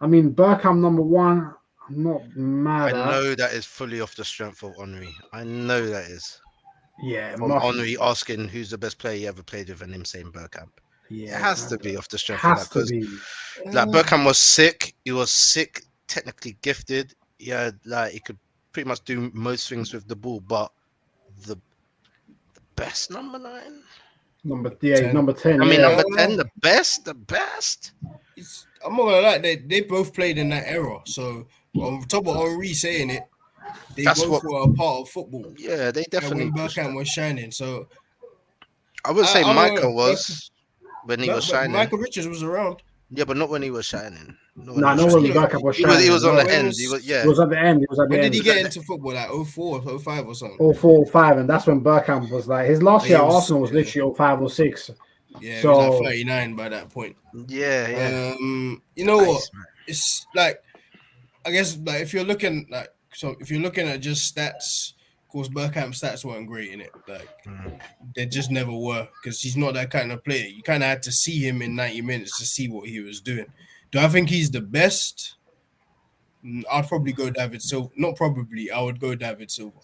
I mean, Bergkamp number 1, I'm not mad at. I know that is fully off the strength of Henry. I know that is. Yeah. From Henry asking who's the best player he ever played with and him saying Bergkamp. Yeah, it has to be off the strength of that. Because like, Bergkamp was sick. He was sick, technically gifted. Yeah, like he could pretty much do most things with the ball, but the best number 9? Number 10. I mean, number 10, the best? I'm not gonna lie, they both played in that era. So on top of Henry saying it, they both were a part of football. Yeah, they definitely. When Bergkamp was shining, so I would say Michael was when he was shining. Michael Richards was around. Yeah, but not when he was shining. No, when Bergkamp was shining. He was on the end. He was at the end. When did he get into football? Like 04, 05 or something? 04, 05, and that's when Bergkamp was like his last year at Arsenal was literally 05 or 06. Yeah, so, he was like 39 by that point. Yeah. You know what? It's like, I guess, like if you're looking at just stats, of course, Bergkamp's stats weren't great in it. Like they just never were, because he's not that kind of player. You kind of had to see him in 90 minutes to see what he was doing. Do I think he's the best? I'd probably go David Silva. Not probably. I would go David Silva.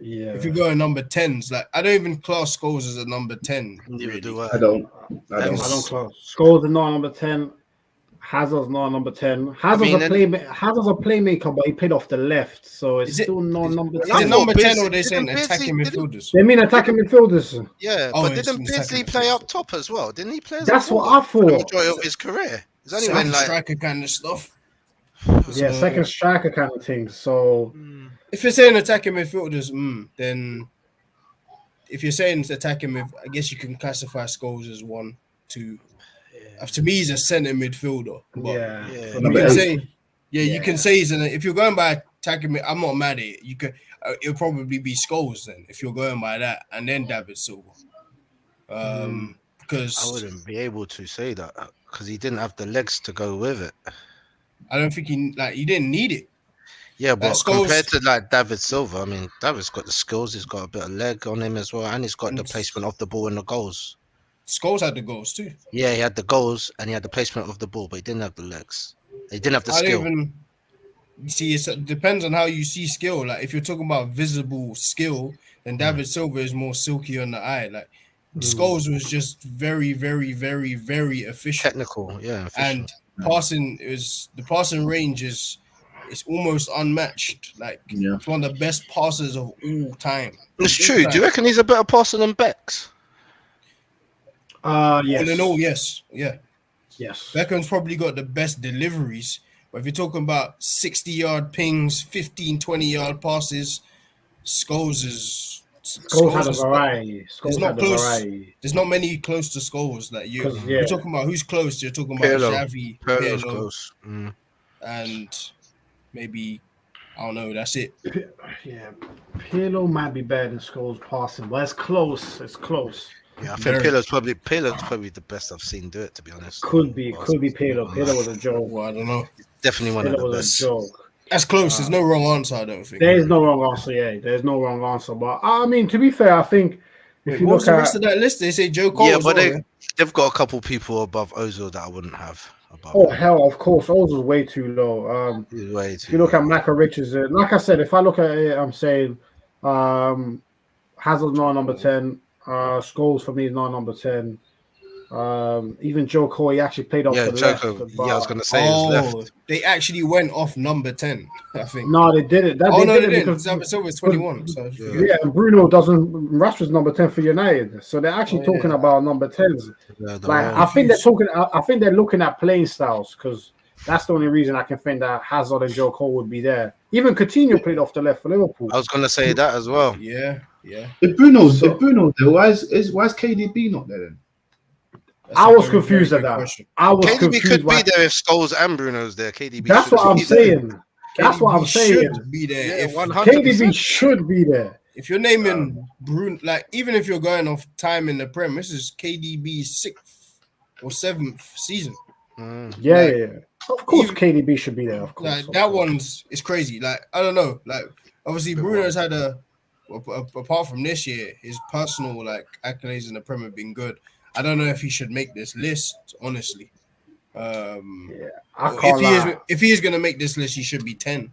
Yeah. If you go in number 10s, like I don't even class Scholes as a number 10. Neither do I don't. I don't class Scholes is not number 10. Hazard's not number 10. Hazard's a playmaker, but he played off the left, so it's still not number 10. Is it number 10 or they saying attacking midfielders? They mean attacking midfielders. Yeah, but didn't Beardsley play up top as well? Didn't he play? That's what I thought. The majority of his career. It's only when like striker kind of stuff. Yeah, second striker kind of thing. So if you're saying attacking midfielders, then if you're saying attacking I guess you can classify Scholes as 1, 2. To me, he's a centre midfielder. But yeah. you can say he's if you're going by attacking me, I'm not mad at it. You could it'll probably be Scholes then if you're going by that, and then David Silva. Because I wouldn't be able to say that because he didn't have the legs to go with it. I don't think he didn't need it. Yeah, but compared to like David Silva, I mean, David's got the skills. He's got a bit of leg on him as well, and he's got the placement of the ball and the goals. Scholes had the goals too. Yeah, he had the goals and he had the placement of the ball, but he didn't have the legs. He didn't have the skill. See, it depends on how you see skill. Like if you're talking about visible skill, then David Silva is more silky on the eye. Like Scholes was just very, very, very, very efficient. Technical, yeah. Efficient. And the passing range is almost unmatched. Like it's one of the best passers of all time. It's true. Do you reckon he's a better passer than Beck's? Yes. No, yes. Beckham's probably got the best deliveries. But if you're talking about 60-yard pings, 15, 20-yard passes, Scholes had a variety. There's not many close to Scholes. Like you're talking about who's close. You're talking about Xavi, Pirlo's close. And maybe I don't know. That's it. Yeah, Pirlo might be better than Scholes passing, but it's close. Yeah, I think Pirlo's probably the best I've seen do it. To be honest, could be Pirlo. Pirlo was a joke. Well, I don't know. Definitely one of the best. A joke. That's close. There's no wrong answer. I don't think there is no wrong answer. Yeah, there's no wrong answer. But I mean, to be fair, I think if you look at the rest of that list, they say Joe Cole. Yeah, but they've got a couple people above Ozil that I wouldn't have. Hell, of course, Ozil's way too low. If you look at Michael Richards, like I said, if I look at it, I'm saying Hazard's not number 10. Scholes for me is not number 10. Even Joe Cole, he actually played off the left. But, I was going to say left. They actually went off number 10, I think. No, they didn't. They didn't. Because Silva's 21. So and Bruno doesn't. Rashford's number 10 for United. So they're actually talking about number 10s. I think they're looking at playing styles because that's the only reason I can think that Hazard and Joe Cole would be there. Even Coutinho played off the left for Liverpool. I was going to say that as well. Yeah. If Bruno's there, why is KDB not there then? I was confused at that. KDB could be there if Scholes and Bruno's there. KDB. That's what I'm saying. That's what I'm saying. Should be there. Yeah, 100%. KDB should be there. If you're naming Bruno, like even if you're going off time in the Prem, this is KDB's 6th or 7th season. Yeah. Of course, KDB should be there. Of course, that one's it's crazy. Like I don't know. Like obviously, Bruno's had apart from this year, his personal like accolades in the Prem have been good. I don't know if he should make this list, honestly. I can't lie. If he is going to make this list, he should be 10.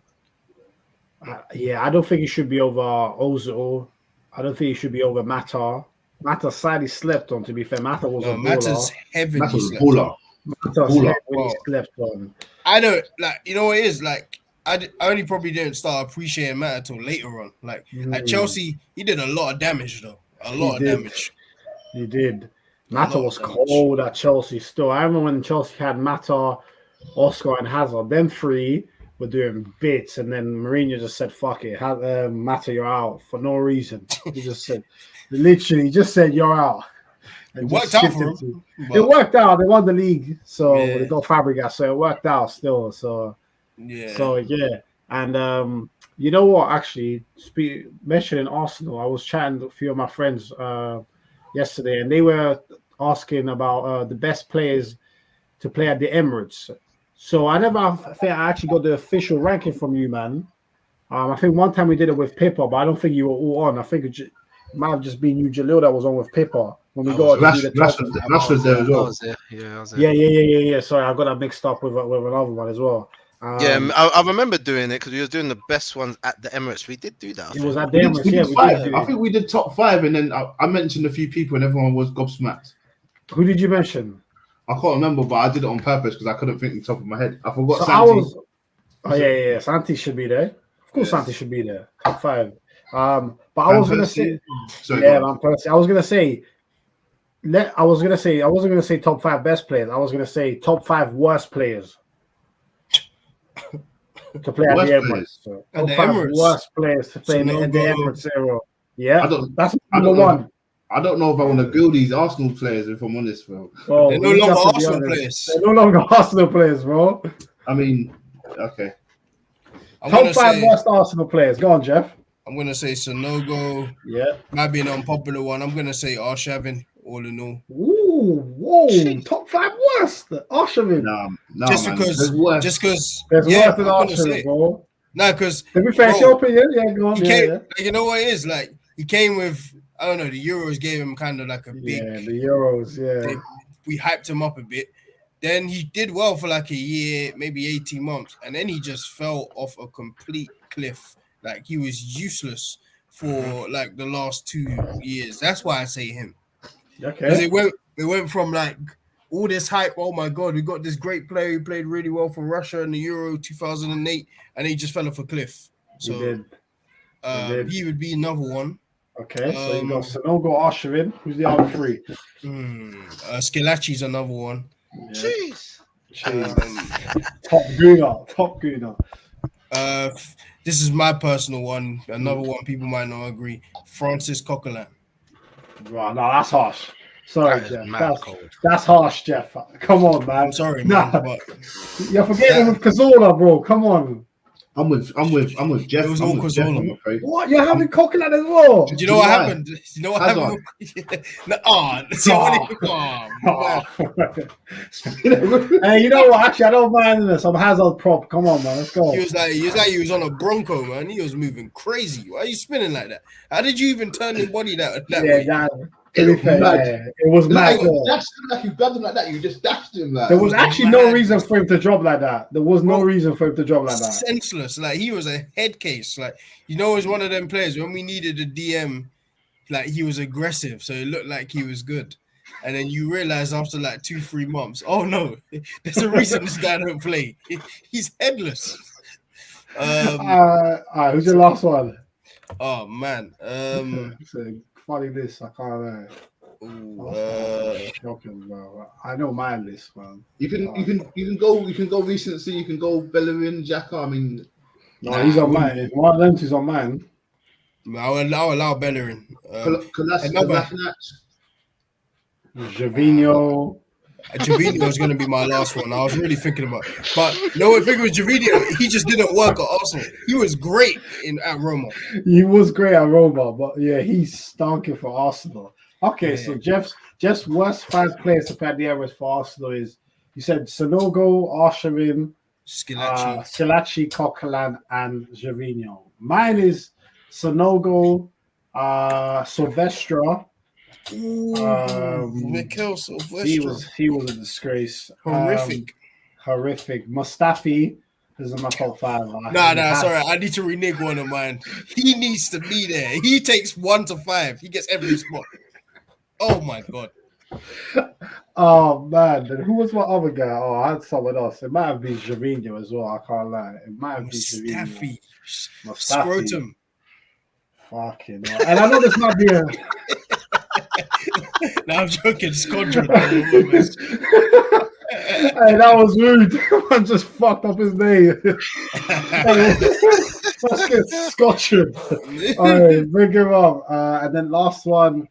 I don't think he should be over Ozil. I don't think he should be over Mata. Mata sadly slept on, to be fair. Mata was a baller. Mata's heavily slept on. Mata's heavily slept on. I don't, like, you know what it is? Like, I only probably didn't start appreciating Mata till later on. Like, at Chelsea, he did a lot of damage, though. A lot of damage. He did. Mata was cold at Chelsea still. I remember when Chelsea had Mata, Oscar, and Hazard. Them three were doing bits, and then Mourinho just said, fuck it. Mata, you're out for no reason. He just said, you're out. It worked out for him. It worked out. They won the league, so they got Fabregas, so it worked out still. So, And you know what, actually, mentioning Arsenal, I was chatting with a few of my friends yesterday, and they were asking about the best players to play at the Emirates. So I think I actually got the official ranking from you, man. I think one time we did it with Pippa, but I don't think you were all on. I think it might have just been you, Jalil, that was on with Pippa when we got to do the Rashford there as well. I was there. Yeah. Sorry, I got that mixed up with another one as well. I remember doing it because we was doing the best ones at the Emirates. We did do that. It was at the Emirates. We did I think we did top 5, and then I mentioned a few people, and everyone was gobsmacked. Who did you mention? I can't remember, but I did it on purpose because I couldn't think on the top of my head. I forgot Santi. Santi should be there. Of course, Santi should be there. Top 5. But I was gonna say, I wasn't gonna say top 5 best players. I was gonna say top 5 worst players to play at the Emirates. So, top 5 worst players to play in the Emirates era. Yeah, that's number 1. I don't know if I want to build these Arsenal players, if I'm honest, bro. They're no longer Arsenal players. They're no longer Arsenal players, bro. I mean, Okay. Top 5 worst Arsenal players. Go on, Jeff. I'm gonna say Sonogo. Yeah. Might be an unpopular one. I'm gonna say Arshavin, all in all. Ooh, whoa! Top 5 worst. Arshavin. No, just man. because There's worse. There's worse than Arshavin, bro. No, because to be fair, your opinion. Yeah, go on. You know what it is? Like, he came with, I don't know, the Euros gave him kind of like a big. Yeah, the Euros. Yeah. We hyped him up a bit. Then he did well for like a year, maybe 18 months, and then he just fell off a complete cliff. Like, he was useless for like the last 2 years. That's why I say him. Okay. Because it went from like all this hype. Oh my God, we got this great player who played really well for Russia in the Euro 2008, and he just fell off a cliff. So he would be another one. Okay, so you got Sonogo, Arshavin. Who's the other 3? Schillaci's another one. Jeez. Top Gooner. This is my personal one. Another one people might not agree. Francis Coquelin. Right, no, that's harsh. Sorry, Jeff. That's harsh, Jeff. Come on, man. I'm sorry, man. But you're forgetting with Cazorla, bro. Come on. I'm with Jeff. It was all Cazorla. What? You're having Coquelin as well? Do you know what happened? You know what happened? Hey, you know what? Actually, I don't mind this. I'm Hazard prop. Come on, man. Let's go. He was on a Bronco, man. He was moving crazy. Why are you spinning like that? How did you even turn your body that way? It was mad. You dashed him like you grabbed him like that. You just dashed him like. There was actually no reason for him to drop like that. There was no reason for him to drop like that. Senseless. Like, he was a head case. Like, you know, he's one of them players when we needed a DM, like, he was aggressive, so it looked like he was good. And then you realize after like 2-3 months, oh no, there's a reason this guy don't play. He's headless. Who's your last one? Oh man. Funny list, I can't shocking, bro. I know my list, man. You can go recency, you can go Bellerin, Xhaka. I mean, no, he's on mine. One of them two's on mine. I'll allow Bellerin. Javinho. Javinho was going to be my last one. I was really thinking about it. But no one figured with Javinho, he just didn't work at Arsenal. He was great at Roma. He was great at Roma, but yeah, he's stunk for Arsenal. Okay, so Jeff's worst 5 players to play at the Emirates for Arsenal is, you said Sonogo, Arshavin, Schillaci, Coquelin, and Javinho. Mine is Sonogo, Silvestre. Mikel Silvestre. He was a disgrace. Horrific. Mustafi is in my top 5. Sorry. I need to renege one of mine. He needs to be there. He takes 1 to 5. He gets every spot. Oh my God. Oh man, then who was my other guy? Oh, I had someone else. It might have been Javinho as well. I can't lie. It might have been Javinho. Scrotum. Fucking hell. And I know this might be a. No, I'm joking. Scotland. Hey, that was rude. I just fucked up his name. Let's get Scotland. All right, bring him up. And then last one,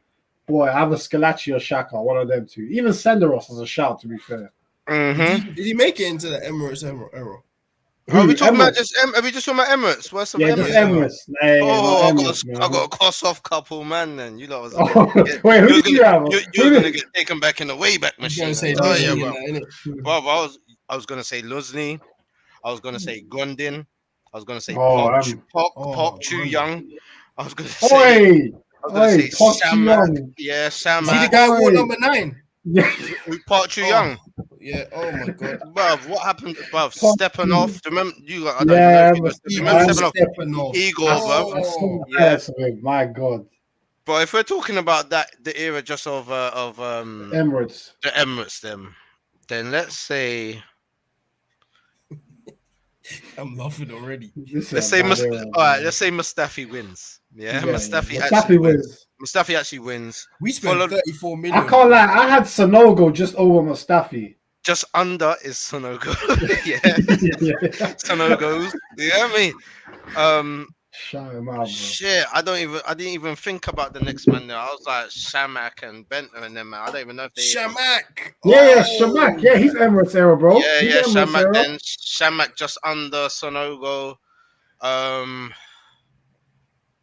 boy, I have a Schillaci or Xhaka, one of them two. Even Senderos as a shout, to be fair. Mm-hmm. Did he make it into the Emirates era? Are we talking about Emirates? What's the Emirates? I got a cross off couple, man. Then you lot was wait, who did you have? You're gonna get taken back in the Wayback Machine. Bro, I was gonna say Luzny. I was gonna say Gondin. I was gonna say Park Chu Young. I was gonna say Sam. Yeah, Sam. Is he the guy who wore number 9? Yeah, Park Chu Young. Yeah. Oh my God, bruv, what happened, bruv? Stepping off. Remember you? Stepping off. Igor, bruv. Yeah, my God. But if we're talking about the era just of Emirates, the Emirates, then let's say. I'm laughing already. Let's say Mustafi wins. Yeah, Mustafi wins. Mustafi actually wins. We spent 34 million. I can't lie. I had Sonogo just over Mustafi. Just under is Sonogo. Yeah. Sonogo's. You know what I mean? Shout him out, bro. Shit, I didn't even think about the next man there. I was like Shamak and Bentner and them, man. I don't even know if they. Shamak. Yeah, Shamak. Yeah, he's Emirates era, bro. Yeah, he's Shamak. Era. Then Shamak just under Sonogo.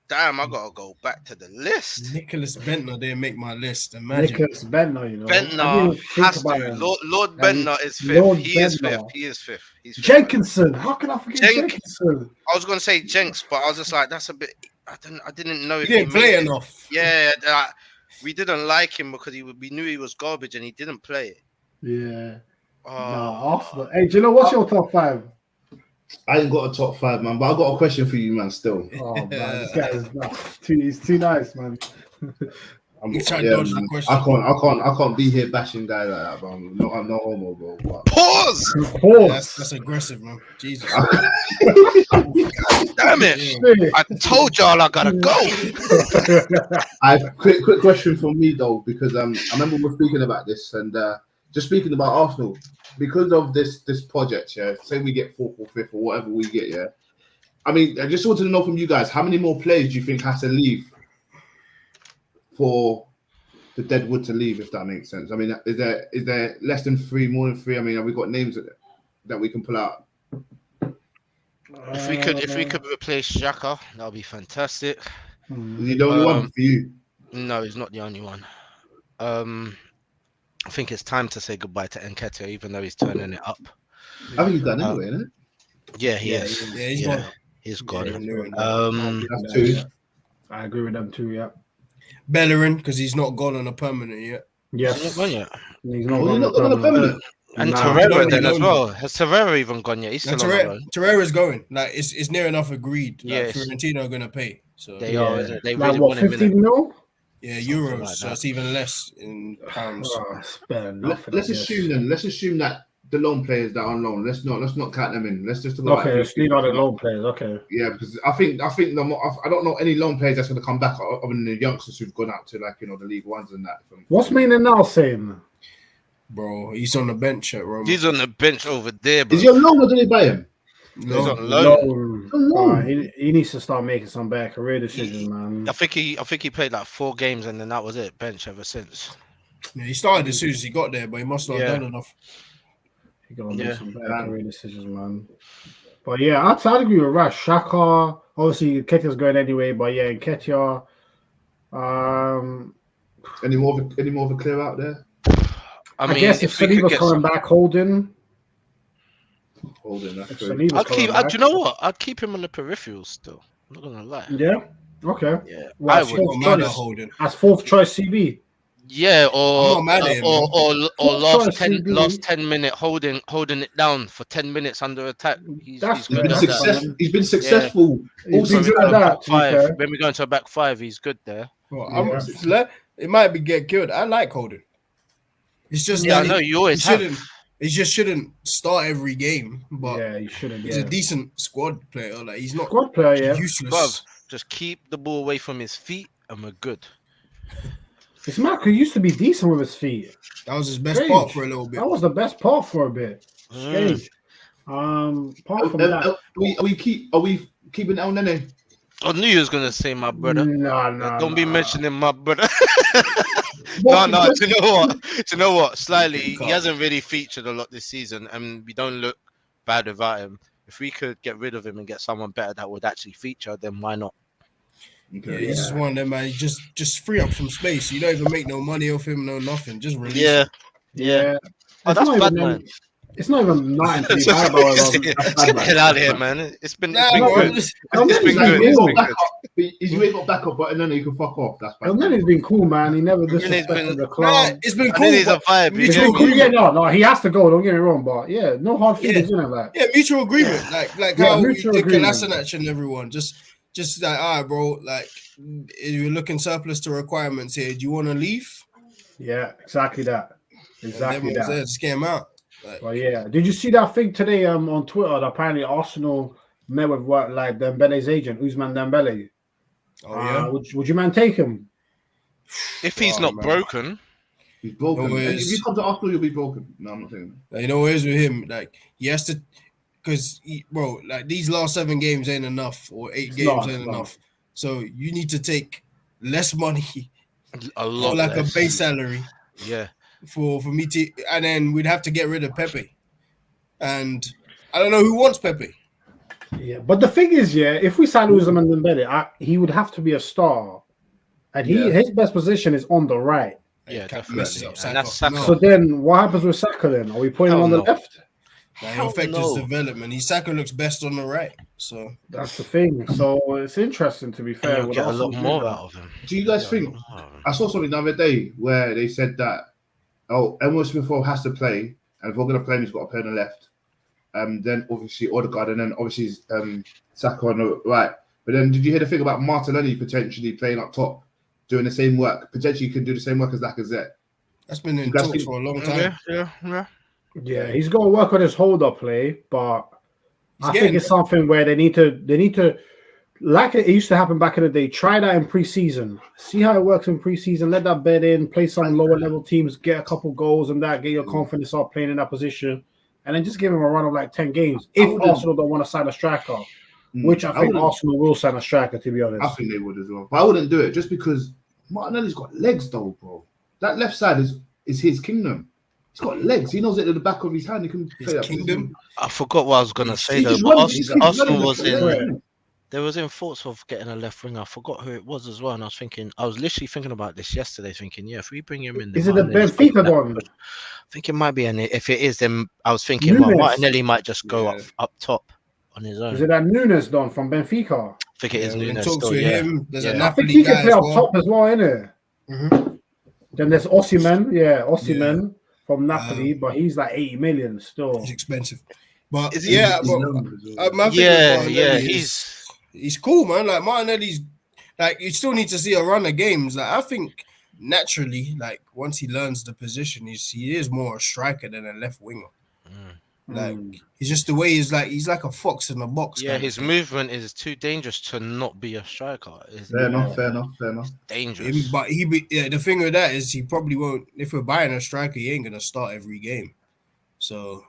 Damn, I gotta go back to the list. Nicholas Bentner didn't make my list. Imagine. Nicholas Bentner, you know. Bentner has to. Lord Bentner is fifth. Lord He is Bentner. fifth. He is fifth. He's fifth. Jenkinson. How can I forget Jenkinson? I was gonna say Jenks, but I was just like, that's a bit. I didn't know if He didn't play enough. Yeah, we didn't like him because we knew he was garbage and he didn't play it. Yeah. Arsenal. Hey, do you know what's your top 5? I ain't got a top 5, man, but I got a question for you, man. Still. Oh man, this guy is he's too nice, man. Man. I can't be here bashing guys like that, bro. I'm no homo, bro. But... Pause. That's aggressive, man. Jesus. Damn it! I told y'all I gotta go. I quick question for me though, because I remember we were speaking about this and just speaking about Arsenal because of this project. Yeah, say we get 4th or 5th or whatever we get. Yeah, I mean, I just wanted to know from you guys how many more players do you think has to leave for the Deadwood to leave, if that makes sense? I mean, is there less than 3, more than 3? I mean, have we got names that we can pull out? If we could replace Xhaka, that would be fantastic. Is he the only one for you? No, he's not the only one. I think it's time to say goodbye to Nketiah, even though he's turning it up. I think he's done anyway, isn't it? Yeah, he is. Yeah, he's gone. He's gone. That's 2. I agree with them too. Yeah. Bellerin, because he's not gone on a permanent yet. Yes. He's not gone yet. He's not gone on a permanent. And Torreira then as well. Has Torreira even gone yet? He's still on the loan. Torreira's going. Like it's near enough agreed. Like, Yes. Fiorentina are gonna pay. So They are. They Like really what, want him. 15 mil? yeah, Something euros. like So that. it's even less in pounds. It's better than nothing, Let's I guess. assume that the loan players that are on loan. Let's not count them in. Let's just talk about let's leave out the loan players. Okay. Yeah, because I don't know any loan players that's going to come back other than the youngsters who've gone out to the League Ones and that. What's Maynard now saying? Bro, he's on the bench at Roma. He's on the bench over there, bro. Is he on loan or did they buy him? He's on loan. He needs to start making some better career decisions, man. I think he played like 4 games and then that was it. Bench ever since. Yeah, he started as soon as he got there, but he must not have done enough. He got to make some better career decisions, man. But yeah, I'd agree with Rash. Xhaka, obviously Nketiah's going anyway, but yeah, Nketiah. Any more of a clear out there? I mean, guess if Saliba's coming back, Holding, that's if true. Saliba's coming back. Do you know what? I'd keep him on the peripherals still. I'm not gonna lie. Yeah. Okay. Yeah. Well, I would. Holding. As 4th choice CB. Yeah, or I'm not mad at him, last 10 minute holding it down for 10 minutes under attack. He's good at that. He's been successful. He's been good at that. When we go into a back 5, he's good there. Well, it might be get killed. I like Holding. It's just I know you always have. He just shouldn't start every game. But yeah, he shouldn't. He's a decent squad player. Like he's not squad player. Yeah, useless. Bruv, just keep the ball away from his feet, and we're good. It's Mark who used to be decent with his feet. That was his best part for a little bit. That was the best part for a bit. Strange. Apart from that, are we keeping El Nene? I knew you was gonna say my brother. No. Don't be mentioning my brother. No. Do you know what? Slightly, he hasn't really featured a lot this season, and we don't look bad without him. If we could get rid of him and get someone better that would actually feature, then why not? Okay. Yeah, he's just one of them, man. Just free up some space. You don't even make no money off him, no nothing. Just release him. Yeah. Oh, that's bad, man. It's not even nothing to be bad about. Get the hell out of here, man. It's been good. He's really got backup, but then he can fuck off. That's bad. And then he's been cool, man. He never disrespected the club. It's been cool. He's a vibe. No, he has to go. Don't get me wrong, but yeah, no hard feelings in it. Like mutual agreement. Like how we did Kolasinac and everyone. Just like, all right, bro. Like, you're looking surplus to requirements here. Do you want to leave? Yeah, exactly that. Exactly that. Just get him out. Well, yeah. Did you see that thing today on Twitter that apparently Arsenal met with Dembele's agent, Ousmane Dembele? Oh, yeah? Would you man take him? If he's not broken. He's broken. If you come to Arsenal, you'll be broken. No, I'm not saying that. You know what it is with him? Like, he has to... because bro, like these last 7 games ain't enough, or 8 games ain't enough. So you need to take less money, a lot for like less. a base salary. Yeah. For me to, and then we'd have to get rid of Pepe, and I don't know who wants Pepe. Yeah, but the thing is, if we sign Usman Dembele, he would have to be a star, and his best position is on the right. Yeah, definitely. And that's Saka. So then, what happens with Saka? Then are we putting him on the left? That affect his development. Saka looks best on the right, so that's the thing. So it's interesting, to be fair. We'll get a lot more out of him. Do you guys think? I saw something the other day where they said that Emile Smith Rowe has to play, and if we're going to play him, he's got to play on the left. Then obviously Odegaard, and then obviously Saka on the right. But then, did you hear the thing about Martinelli potentially playing up top, doing the same work? Potentially, he could do the same work as Lacazette. That's been in talks for a long time. Yeah, he's got to work on his hold-up play, but I think it's something where they need to, like it used to happen back in the day. Try that in preseason. See how it works in preseason. Let that bed in. Play some lower-level teams. Get a couple goals and that. Get your confidence up playing in that position. And then just give him a run of like 10 games. If Arsenal don't want to sign a striker, which I think Arsenal will sign a striker, to be honest. I think they would as well. But I wouldn't do it just because Martinelli's got legs, though, bro. That left side is his kingdom. He's got legs. He knows it at the back of his hand. He can play his kingdom. I forgot what I was going to say, though. But Arsenal was in... There was in thoughts of getting a left winger. I forgot who it was as well. And I was literally thinking about this yesterday, thinking, if we bring him in... Is it the Benfica one? I think it might be, and if it is, then I was thinking, Martinelli might just go up top on his own. Is it that Nunes done from Benfica? I think it is Nunes. Talks with him. There's a I Napoli think he can play guy up top as well, innit? Then there's Osimhen. Osimhen from Napoli, but he's like 80 million still. He's expensive. But he's cool, man. Like Martinelli's, like you still need to see a run of games. Like I think naturally, like once he learns the position, he is more a striker than a left winger. Like he's just the way he's like a fox in a box. Yeah, his movement is too dangerous to not be a striker. Fair enough. Dangerous. But the thing with that is he probably won't. If we're buying a striker, he ain't gonna start every game. So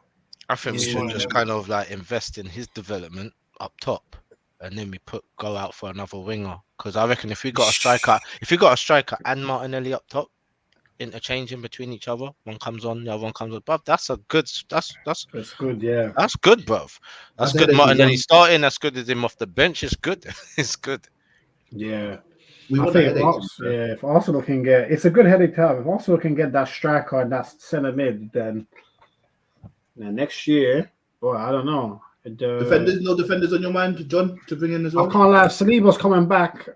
I think we should just kind of like invest in his development up top, and then we go out for another winger. Because I reckon if we got a striker and Martinelli up top, interchanging between each other, one comes on, the other one comes on. Bruv, that's good. Yeah, that's good, bruv. That's good. Martinelli starting. That's good as him off the bench. It's good. It's good. Yeah. If Arsenal can get, it's a good headache to have. If Arsenal can get that striker and that centre mid, then next year, boy, I don't know. No defenders on your mind, John, to bring in as well? I can't lie. Saliba's coming back.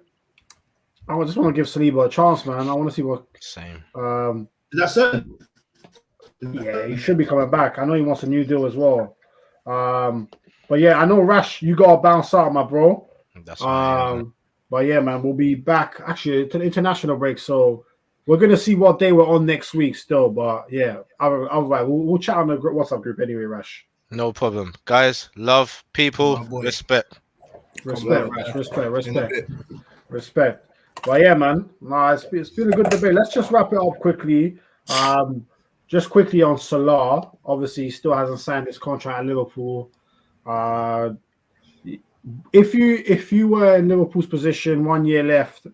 I just want to give Saliba a chance, man. I want to see what. Same. Is that certain? Yeah, he should be coming back. I know he wants a new deal as well. But yeah, I know Rash, you gotta bounce out, my bro. That's right. But yeah, man, we'll be back actually to the international break. So we're gonna see what day we're on next week still. But yeah, I was right. We'll chat on the WhatsApp group anyway, Rash. No problem, guys. Love, people, respect. Respect. But yeah, man, it's been a good debate. Let's just wrap it up quickly. Just quickly on Salah. Obviously, he still hasn't signed his contract at Liverpool. If you were in Liverpool's position, 1 year left,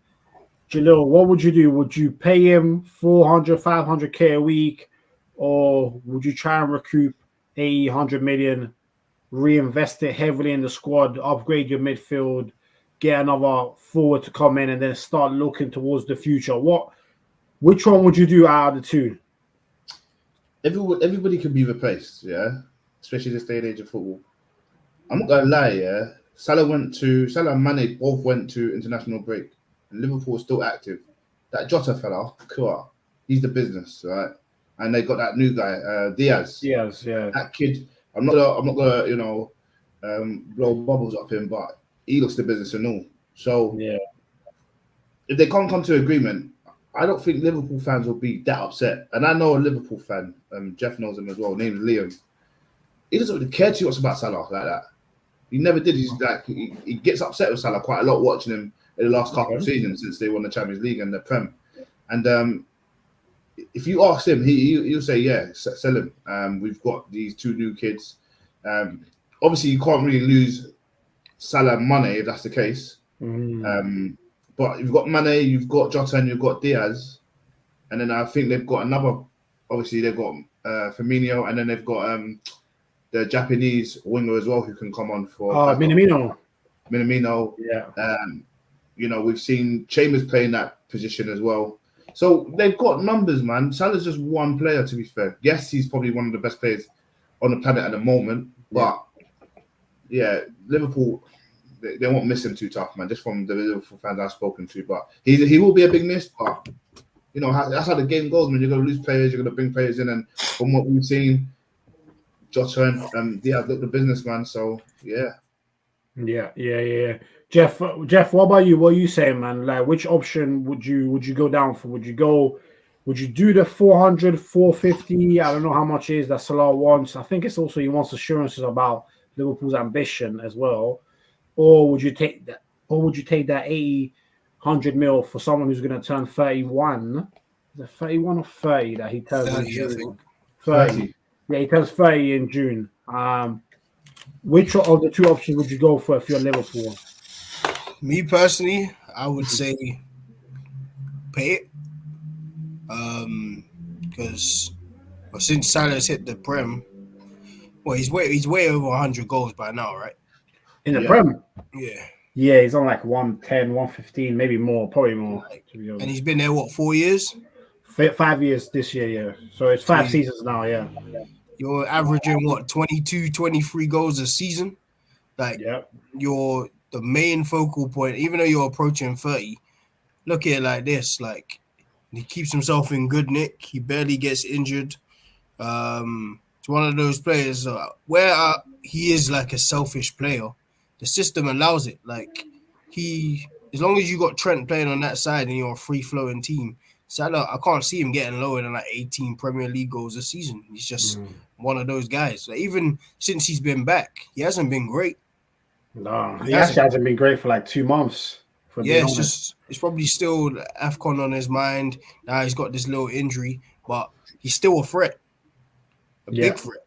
Jalil, what would you do? Would you pay him 400, 500k a week, or would you try and recoup 80, 100 million, reinvest it heavily in the squad, upgrade your midfield, get another forward to come in, and then start looking towards the future? Which one would you do out of the two? Everybody can be replaced, yeah, especially this day and age of football. I'm not gonna lie, yeah. Salah and Mane both went to international break, and Liverpool was still active. That Jota fella, cool, he's the business, right? And they got that new guy, Diaz. Diaz, yeah. That kid, I'm not gonna blow bubbles up him, but he looks the business and all. So yeah, if they can't come to agreement, I don't think Liverpool fans will be that upset. And I know a Liverpool fan, Jeff knows him as well, named Liam. He doesn't really care too much about Salah like that. He never did. He's like he gets upset with Salah quite a lot watching him in the last couple of seasons since they won the Champions League and the Prem. And if you ask him, he'll say, yeah, sell him. We've got these two new kids. obviously you can't really lose Salah and Mane if that's the case. But you've got Mane, you've got Jota, and you've got Diaz, and then I think they've got another. Obviously, they've got Firmino, and then they've got the Japanese winger as well who can come on for. Minamino. Yeah. We've seen Chambers playing that position as well. So they've got numbers, man. Salah's just one player, to be fair. Yes, he's probably one of the best players on the planet at the moment. But yeah, Liverpool, they won't miss him too tough, man. Just from the Liverpool fans I've spoken to. But he will be a big miss. But that's how the game goes, man. You're going to lose players, you're going to bring players in, and from what we've seen, Jota and Diaz look the businessman. So yeah. Jeff, what about you? What are you saying, man? Like, which option would you go down for? Would you do the 400, 450? I don't know how much it is that Salah wants. I think it's also he wants assurances about Liverpool's ambition as well. Or would you take that? Or would you take that 80, 100 mil for someone who's going to turn 31? Is it 31 or 30 that he turns 30, in June? I think. 30. Yeah, he turns 30 in June. Which of the two options would you go for if you're Liverpool? Me personally, I would say pay it. Because since Salah's hit the Prem, he's way over 100 goals by now, right? In the Prem? Yeah. Yeah, he's on like 110, 115, maybe more, probably more. And he's been there, 4 years? 5 years this year, yeah. So it's 5 seasons now, yeah. You're averaging, 22, 23 goals a season? Like, you're the main focal point, even though you're approaching 30. Look at it like this. Like, he keeps himself in good nick. He barely gets injured. It's one of those players where he is like a selfish player. The system allows it. Like, as long as you got Trent playing on that side and you're a free-flowing team, Salah, I can't see him getting lower than like 18 Premier League goals a season. He's just one of those guys. Like, even since he's been back, he hasn't been great. No, he actually hasn't been great for like 2 months. It's probably still AFCON on his mind. Now he's got this little injury, but he's still a threat. A big threat.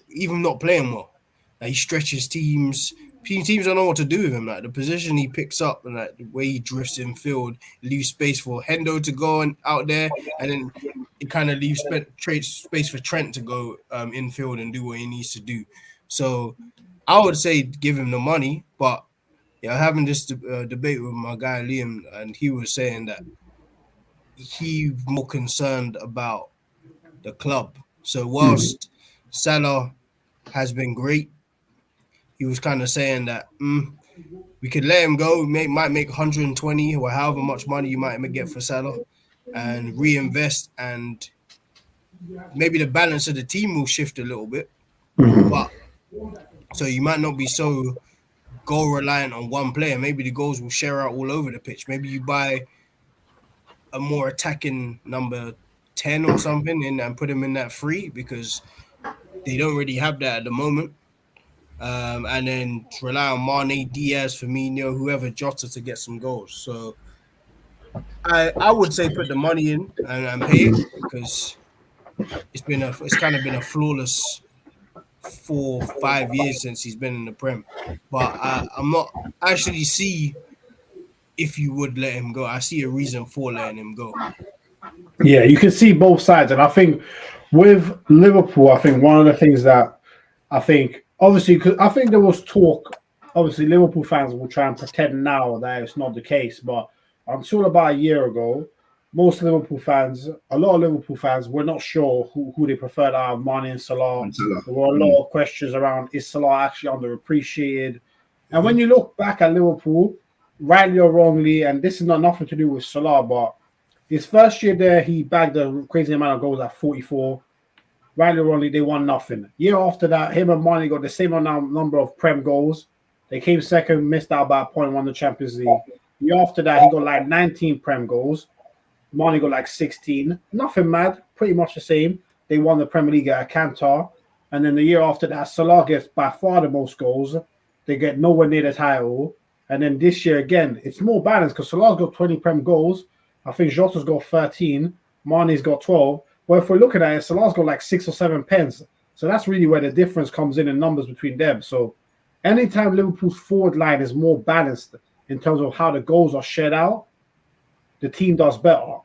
Even not playing well. Like, he stretches teams. Teams don't know what to do with him. Like, the position he picks up and like the way he drifts in field, leaves space for Hendo to go out there, and then it kind of leaves space for Trent to go in field and do what he needs to do. So I would say give him the money, but having this debate with my guy Liam, and he was saying that he's more concerned about the club. So whilst Salah has been great, he was kind of saying that we could let him go. Might make 120 or however much money you might get for Salah, and reinvest, and maybe the balance of the team will shift a little bit. But so you might not be so goal reliant on one player. Maybe the goals will share out all over the pitch. Maybe you buy a more attacking number 10 or something and put him in that free, because they don't really have that at the moment. And then rely on Mane, Diaz, Firmino, whoever, Jota to get some goals. So I would say put the money in and pay it, because it's kind of been a flawless 4-5 years since he's been in the Prem. But I'm not actually see if you would let him go. I see a reason for letting him go. Yeah, you can see both sides. And I think with Liverpool, I think one of the things that I think, obviously, because I think there was talk, obviously Liverpool fans will try and pretend now that it's not the case. But until about a year ago, most Liverpool fans, a lot of Liverpool fans were not sure who they preferred out of Mane and Salah. There were a lot of questions around, is Salah actually underappreciated? And when you look back at Liverpool, rightly or wrongly, and this is nothing to do with Salah, but his first year there, he bagged a crazy amount of goals at 44. Rightly or wrongly, they won nothing. Year after that, him and Mane got the same number of Prem goals. They came second, missed out by a point, won the Champions League. Year after that, he got like 19 Prem goals. Mane got like 16. Nothing mad, pretty much the same. They won the Premier League at Qatar. And then the year after that, Salah gets by far the most goals. They get nowhere near the title. And then this year, again, it's more balanced because Salah's got 20 Prem goals. I think Jota's got 13. Mane's got 12. Well, if we're looking at it, Salah's got like 6 or 7 pens. So that's really where the difference comes in numbers between them. So anytime Liverpool's forward line is more balanced in terms of how the goals are shed out, the team does better.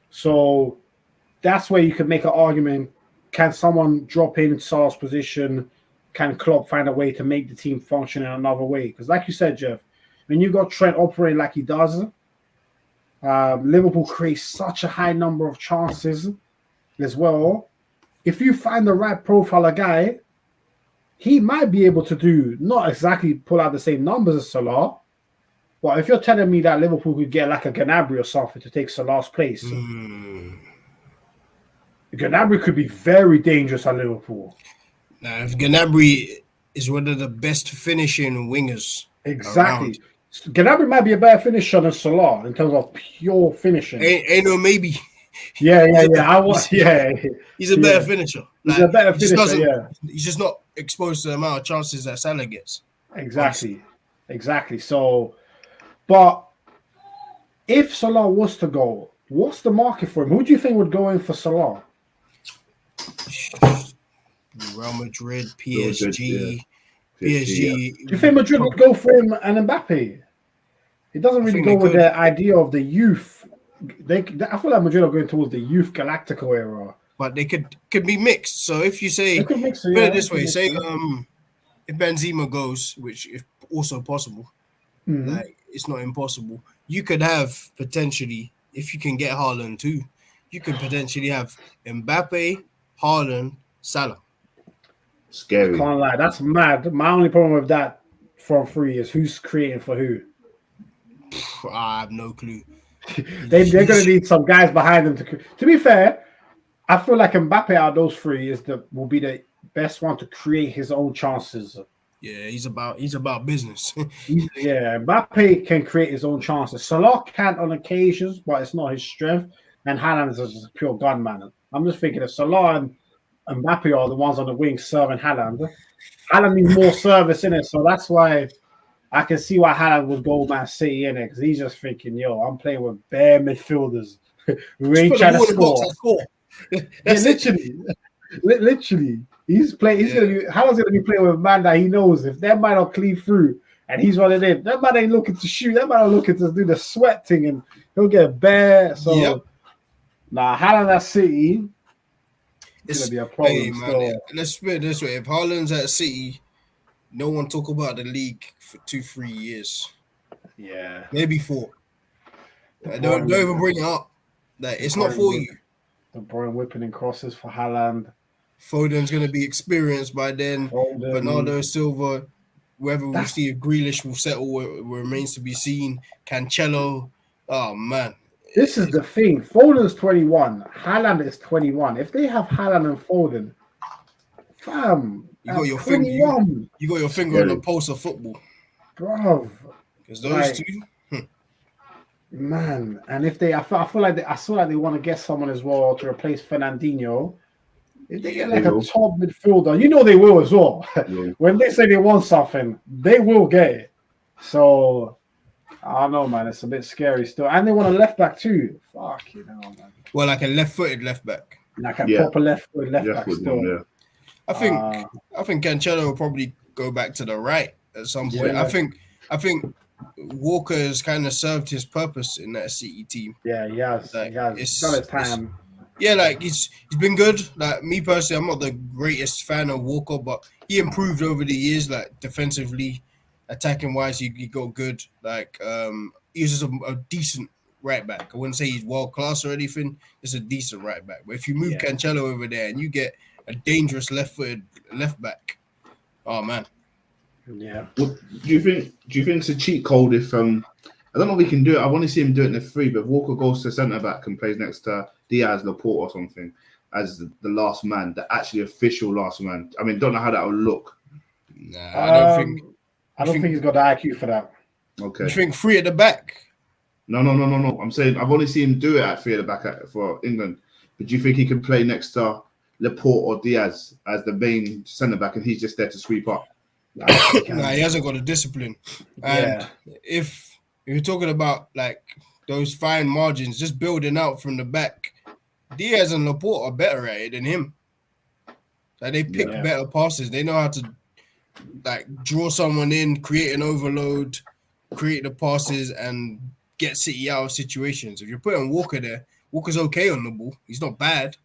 So that's where you can make an argument. Can someone drop in Salah's position? Can Klopp find a way to make the team function in another way? Because like you said, Jeff, when you got Trent operating like he does, Liverpool creates such a high number of chances as well. If you find the right profile of guy, he might be able to do, not exactly pull out the same numbers as Salah, but if you're telling me that Liverpool could get like a Gnabry or something to take Salah's place, Gnabry could be very dangerous at Liverpool. Now, if Gnabry is one of the best finishing wingers, exactly. Gnabry might be a better finisher than Salah in terms of pure finishing. Ain't no maybe. Yeah. He's a better finisher. He's a better finisher. He's just not exposed to the amount of chances that Salah gets. Exactly. So, but if Salah was to go, what's the market for him? Who do you think would go in for Salah? Real Madrid, PSG. Do you think Madrid would go for him and Mbappe? It doesn't really go with the idea of the youth. I feel like Madrid are going towards the youth Galactico era. But they could be mixed. So if you say, put it this way, say if Benzema goes, which is also possible, like it's not impossible, you could have potentially, if you can get Haaland too, you could potentially have Mbappe, Haaland, Salah. Scary. I can't lie, that's mad. My only problem with that front three is who's creating for who. I have no clue. They're going to need some guys behind them to be fair. I feel like Mbappe out of those three will be the best one to create his own chances. Yeah, he's about business. Mbappe can create his own chances. Salah can on occasions, but it's not his strength. And Haaland is just a pure gunman. I'm just thinking if Salah and Mbappe are the ones on the wing serving Haaland. Haaland needs more service in it, so that's why I can see why Haaland would go Man City in it, because he's just thinking, I'm playing with bare midfielders who ain't trying to score. Literally. Haaland's gonna be playing with a man that he knows if that man don't clean through and he's running in, that man ain't looking to shoot, that man looking to do the sweat thing and he'll get bare. So Haaland at City. It's gonna be a problem. Man, let's put it this way: if Haaland's at City, no one talk about the league for 2-3 years. Yeah, maybe 4. Don't even bring it up. Like it's not for you. The Bruyne whipping in crosses for Haaland. Foden's gonna be experienced by then. Bernardo Silva, whether we see if Grealish will settle, remains to be seen. Cancelo, oh man. This is the thing. Foden's 21. Haaland is 21. If they have Haaland and Foden, fam, you got your 21. finger. You got your finger on the pulse of football, bro. Because those two, man. And if I feel like they want to get someone as well to replace Fernandinho. If they get like a top midfielder, they will as well. Yeah. When they say they want something, they will get it. So. I don't know, man. It's a bit scary still. And they want a left back too. Fuck, man. Well, like a left-footed left back. Like a proper left-footed left back still. Yeah. I think Cancelo will probably go back to the right at some point. Yeah. I think Walker has kind of served his purpose in that City team. Yeah, he has. It's got his time. Like he's been good. Like me personally, I'm not the greatest fan of Walker, but he improved over the years, like defensively. Attacking wise, he got good. Like he was just a decent right back. I wouldn't say he's world class or anything. It's a decent right back. But if you move Cancelo over there and you get a dangerous left-footed left back, oh man. Yeah. Well, do you think it's a cheat code if I don't know if we can do it. I want to see him do it in the 3, but if Walker goes to centre back and plays next to Diaz, Laporte or something as the last man, the actually official last man. I mean, don't know how that will look. Nah, I don't think he's got the IQ for that. Okay. You think 3 at the back? No. I'm saying I've only seen him do it at 3 at the back for England. But do you think he can play next to Laporte or Diaz as the main centre back and he's just there to sweep up? Nah, he hasn't got the discipline. And if you're talking about like those fine margins, just building out from the back, Diaz and Laporte are better at it than him. Like they pick better passes. They know how to like draw someone in, create an overload, create the passes, and get City out of situations. If you're putting Walker there, Walker's okay on the ball. He's not bad,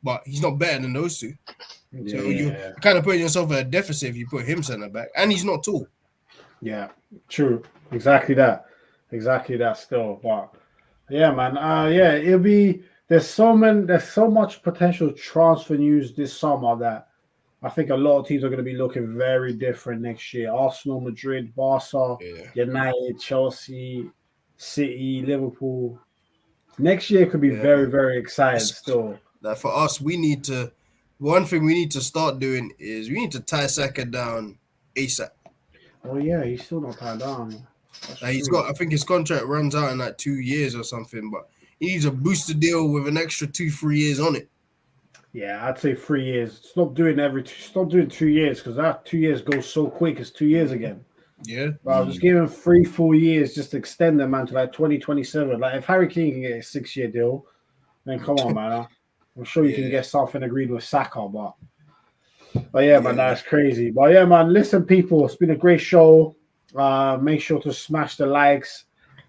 but he's not better than those two. Yeah, So you're kind of putting yourself at a deficit if you put him centre back, and he's not tall. Yeah, true. Exactly that. Still, but yeah, man. Yeah, it'll be. There's so much potential transfer news this summer that I think a lot of teams are going to be looking very different next year. Arsenal, Madrid, Barca, United, Chelsea, City, Liverpool. Next year could be very, very exciting still. Like for us, one thing we need to start doing is we need to tie Saka down ASAP. Oh yeah, he's still not tied down. I think his contract runs out in like 2 years or something, but he needs a booster deal with an extra 2-3 years on it. Yeah, I'd say 3 years. Stop doing 2 years because that 2 years goes so quick. It's 2 years again. Yeah. But I'll just give him 3-4 years just to extend them, man, to like 2027. Like if Harry Kane can get a 6-year deal, then come on, man. I'm sure you can get something agreed with Saka, but yeah, man, that's crazy. But yeah, man, listen, people, it's been a great show. Make sure to smash the likes.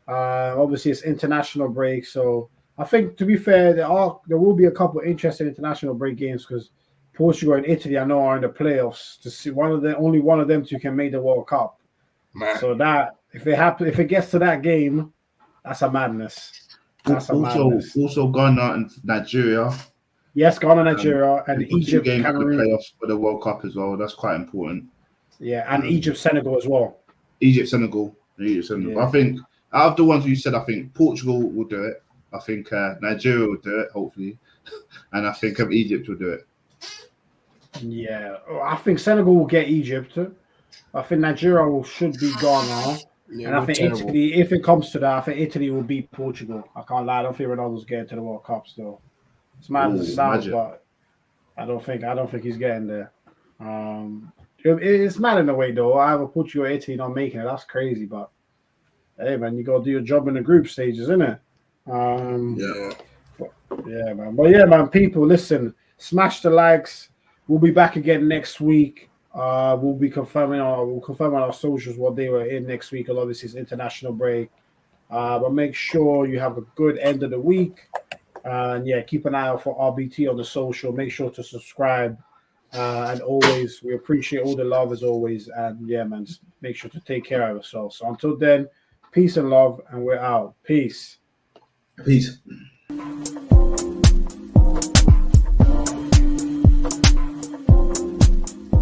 Obviously, it's international break, so I think, to be fair, there will be a couple of interesting international break games because Portugal and Italy, I know, are in the playoffs. To see only one of them two can make the World Cup. Man. So that if it gets to that game, that's a madness. Also, Ghana and Nigeria. Yes, Ghana, Nigeria, and Egypt, Cameroon. Playoffs for the World Cup as well. That's quite important. Yeah, and Egypt, Senegal as well. Egypt, Senegal. Yeah. I think out of the ones you said, I think Portugal will do it. I think Nigeria will do it, hopefully, and I think Egypt will do it. Yeah, I think Senegal will get Egypt. I think Nigeria should be Ghana. Yeah, and I think Italy, if it comes to that, I think Italy will beat Portugal. I can't lie. I don't think Ronaldo's getting to the World Cup still. It's mad as it sounds, but I don't think he's getting there. It's mad in a way though. I have a Portugal or Italy not making it. That's crazy, but hey man, you gotta do your job in the group stages, isn't it? Yeah, man. But yeah, man, people, listen, smash the likes. We'll be back again next week. We'll confirm on our socials what they were in next week. Obviously, it's international break. But make sure you have a good end of the week. And yeah, keep an eye out for RBT on the social. Make sure to subscribe. And always, we appreciate all the love as always. And yeah, man, just make sure to take care of yourself. So until then, peace and love, and we're out. Peace. Peace.